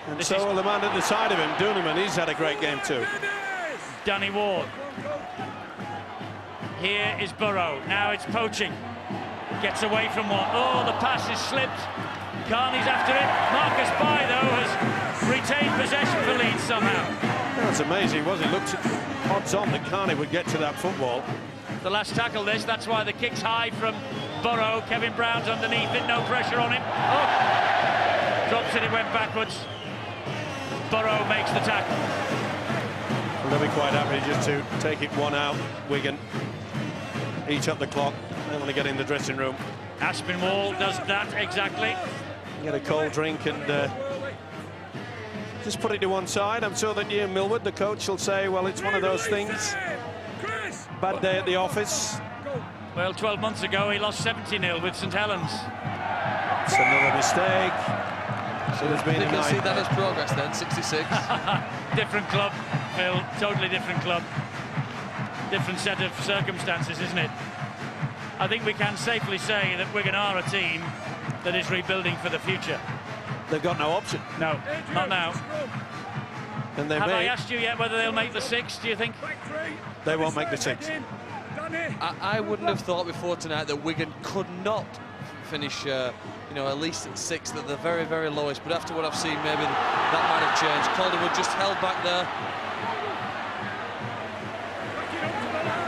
And so will the man at the side of him, Duneman. He's had a great game too. Danny Ward. Here is Burrow. Now it's poaching. Gets away from one. Oh, the pass is slipped. Carney's after it. Marcus Bai, though, has retained possession for Leeds somehow. That's amazing, was he? Looked odds on that Carney would get to that football. The last tackle this, that's why the kick's high from Burrow. Kevin Brown's underneath it, no pressure on him. Oh! Drops it, it went backwards. Burrow makes the tackle. Well, they'll be quite happy just to take it one out, Wigan. Eat up the clock. They want to get in the dressing room. Aspinwall does that exactly. Get a cold drink and just put it to one side. I'm sure that Ian Millward, the coach, will say, well, it's one of those things. Bad day at the office. Well, 12 months ago, he lost 70-0 with St Helens. It's another mistake. Should have been you a can night. see that as progress then, 66. Different club, Phil, totally different club. Different set of circumstances, isn't it? I think we can safely say that Wigan are a team that is rebuilding for the future. They've got no option. No, not now. And they Have I may. asked you yet whether they'll make the 6, do you think? They won't make the 6. I wouldn't have thought before tonight that Wigan could not finish, you know, at least at 6th at the very, very lowest. But after what I've seen, maybe that might have changed. Calderwood just held back there.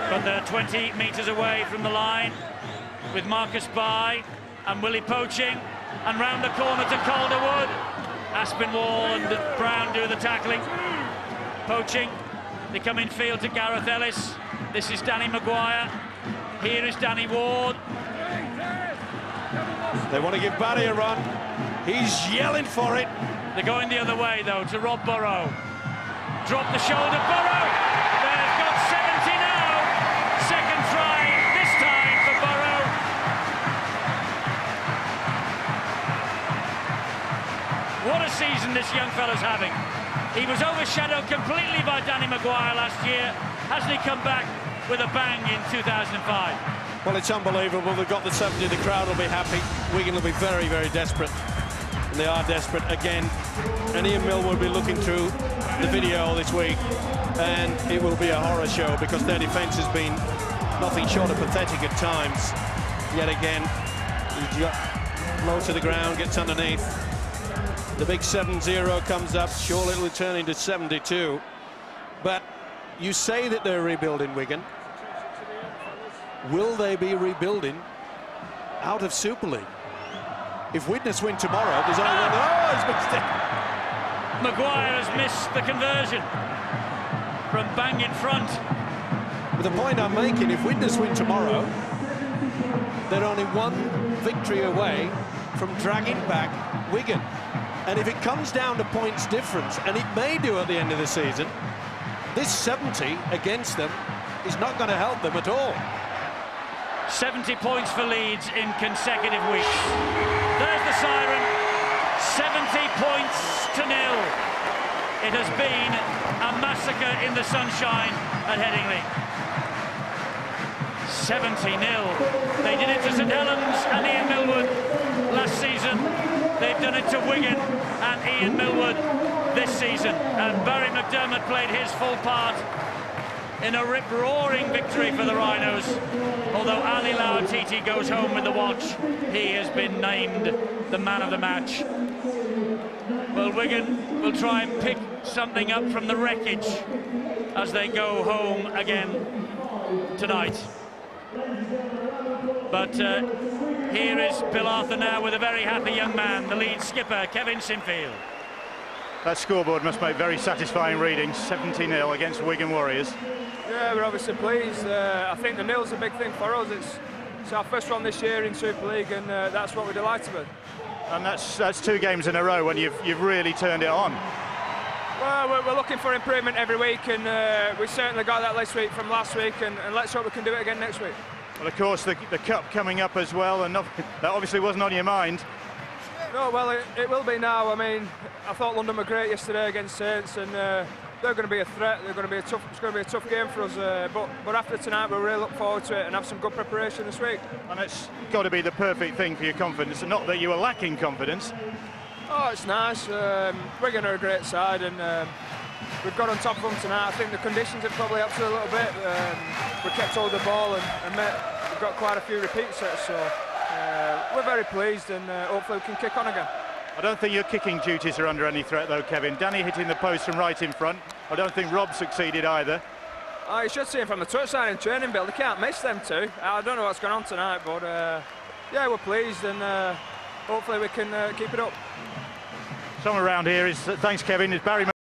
But they're 20 metres away from the line with Marcus By and Willie poaching, and round the corner to Calderwood. Aspinwall and Brown do the tackling. Poaching. They come in field to Gareth Ellis. This is Danny Maguire. Here is Danny Ward. They want to give Barry a run. He's yelling for it. They're going the other way, though, to Rob Burrow. Drop the shoulder, Burrow! They've got 70 now. Second try, this time for Burrow. What a season this young fella's having. He was overshadowed completely by Danny Maguire last year. Hasn't he come back with a bang in 2005? Well, it's unbelievable. They've got the 70. The crowd will be happy. Wigan will be very, very desperate. And they are desperate again. And Ian Millward will be looking through the video this week. And it will be a horror show because their defence has been nothing short of pathetic at times. Yet again, he's got low to the ground, gets underneath. The big 7-0 comes up. Surely it'll turn into 72. But you say that they're rebuilding Wigan. Will they be rebuilding out of Super League? If Widnes win tomorrow, there's only one. Oh, he's missed it. Maguire has missed the conversion from bang in front. But the point I'm making, if Widnes win tomorrow, they're only one victory away from dragging back Wigan. And if it comes down to points difference, and it may do at the end of the season, this 70 against them is not going to help them at all. 70 points for Leeds in consecutive weeks. There's the siren. 70 points to 0. It has been a massacre in the sunshine at Headingley. 70-0. They did it to St Helens and Ian Millward last season. They've done it to Wigan and Ian Millward this season. And Barry McDermott played his full part in a rip-roaring victory for the Rhinos. Although Ali Lauatiti goes home with the watch, he has been named the man of the match. Well, Wigan will try and pick something up from the wreckage as they go home again tonight. But here is Bill Arthur now with a very happy young man, the Leeds skipper, Kevin Sinfield. That scoreboard must make very satisfying readings. 70-0 against Wigan Warriors. Yeah, we're obviously pleased. I think the nil's a big thing for us. It's our first one this year in Super League, and that's what we're delighted with. And that's 2 games in a row when you've really turned it on. Well, we're looking for improvement every week, and we certainly got that this week from last week, and let's hope we can do it again next week. Well, of course, the Cup coming up as well, and that obviously wasn't on your mind. No, well, it will be now. I mean, I thought London were great yesterday against Saints, and they're going to be a threat. It's going to be a tough game for us. But after tonight, we'll really look forward to it and have some good preparation this week. And it's got to be the perfect thing for your confidence. Not that you were lacking confidence. Oh, it's nice. Wigan are a great side, and we've got on top of them tonight. I think the conditions have probably helped us a little bit. We kept hold of the ball, and we've got quite a few repeat sets. So we're very pleased, and hopefully we can kick on again. I don't think your kicking duties are under any threat, though, Kevin. Danny hitting the post from right in front. I don't think Rob succeeded either. Oh, you should see him from the touchline in training, Bill. They can't miss them two. I don't know what's going on tonight, but yeah, we're pleased, and hopefully we can keep it up. Somewhere around here is, thanks, Kevin, is Barry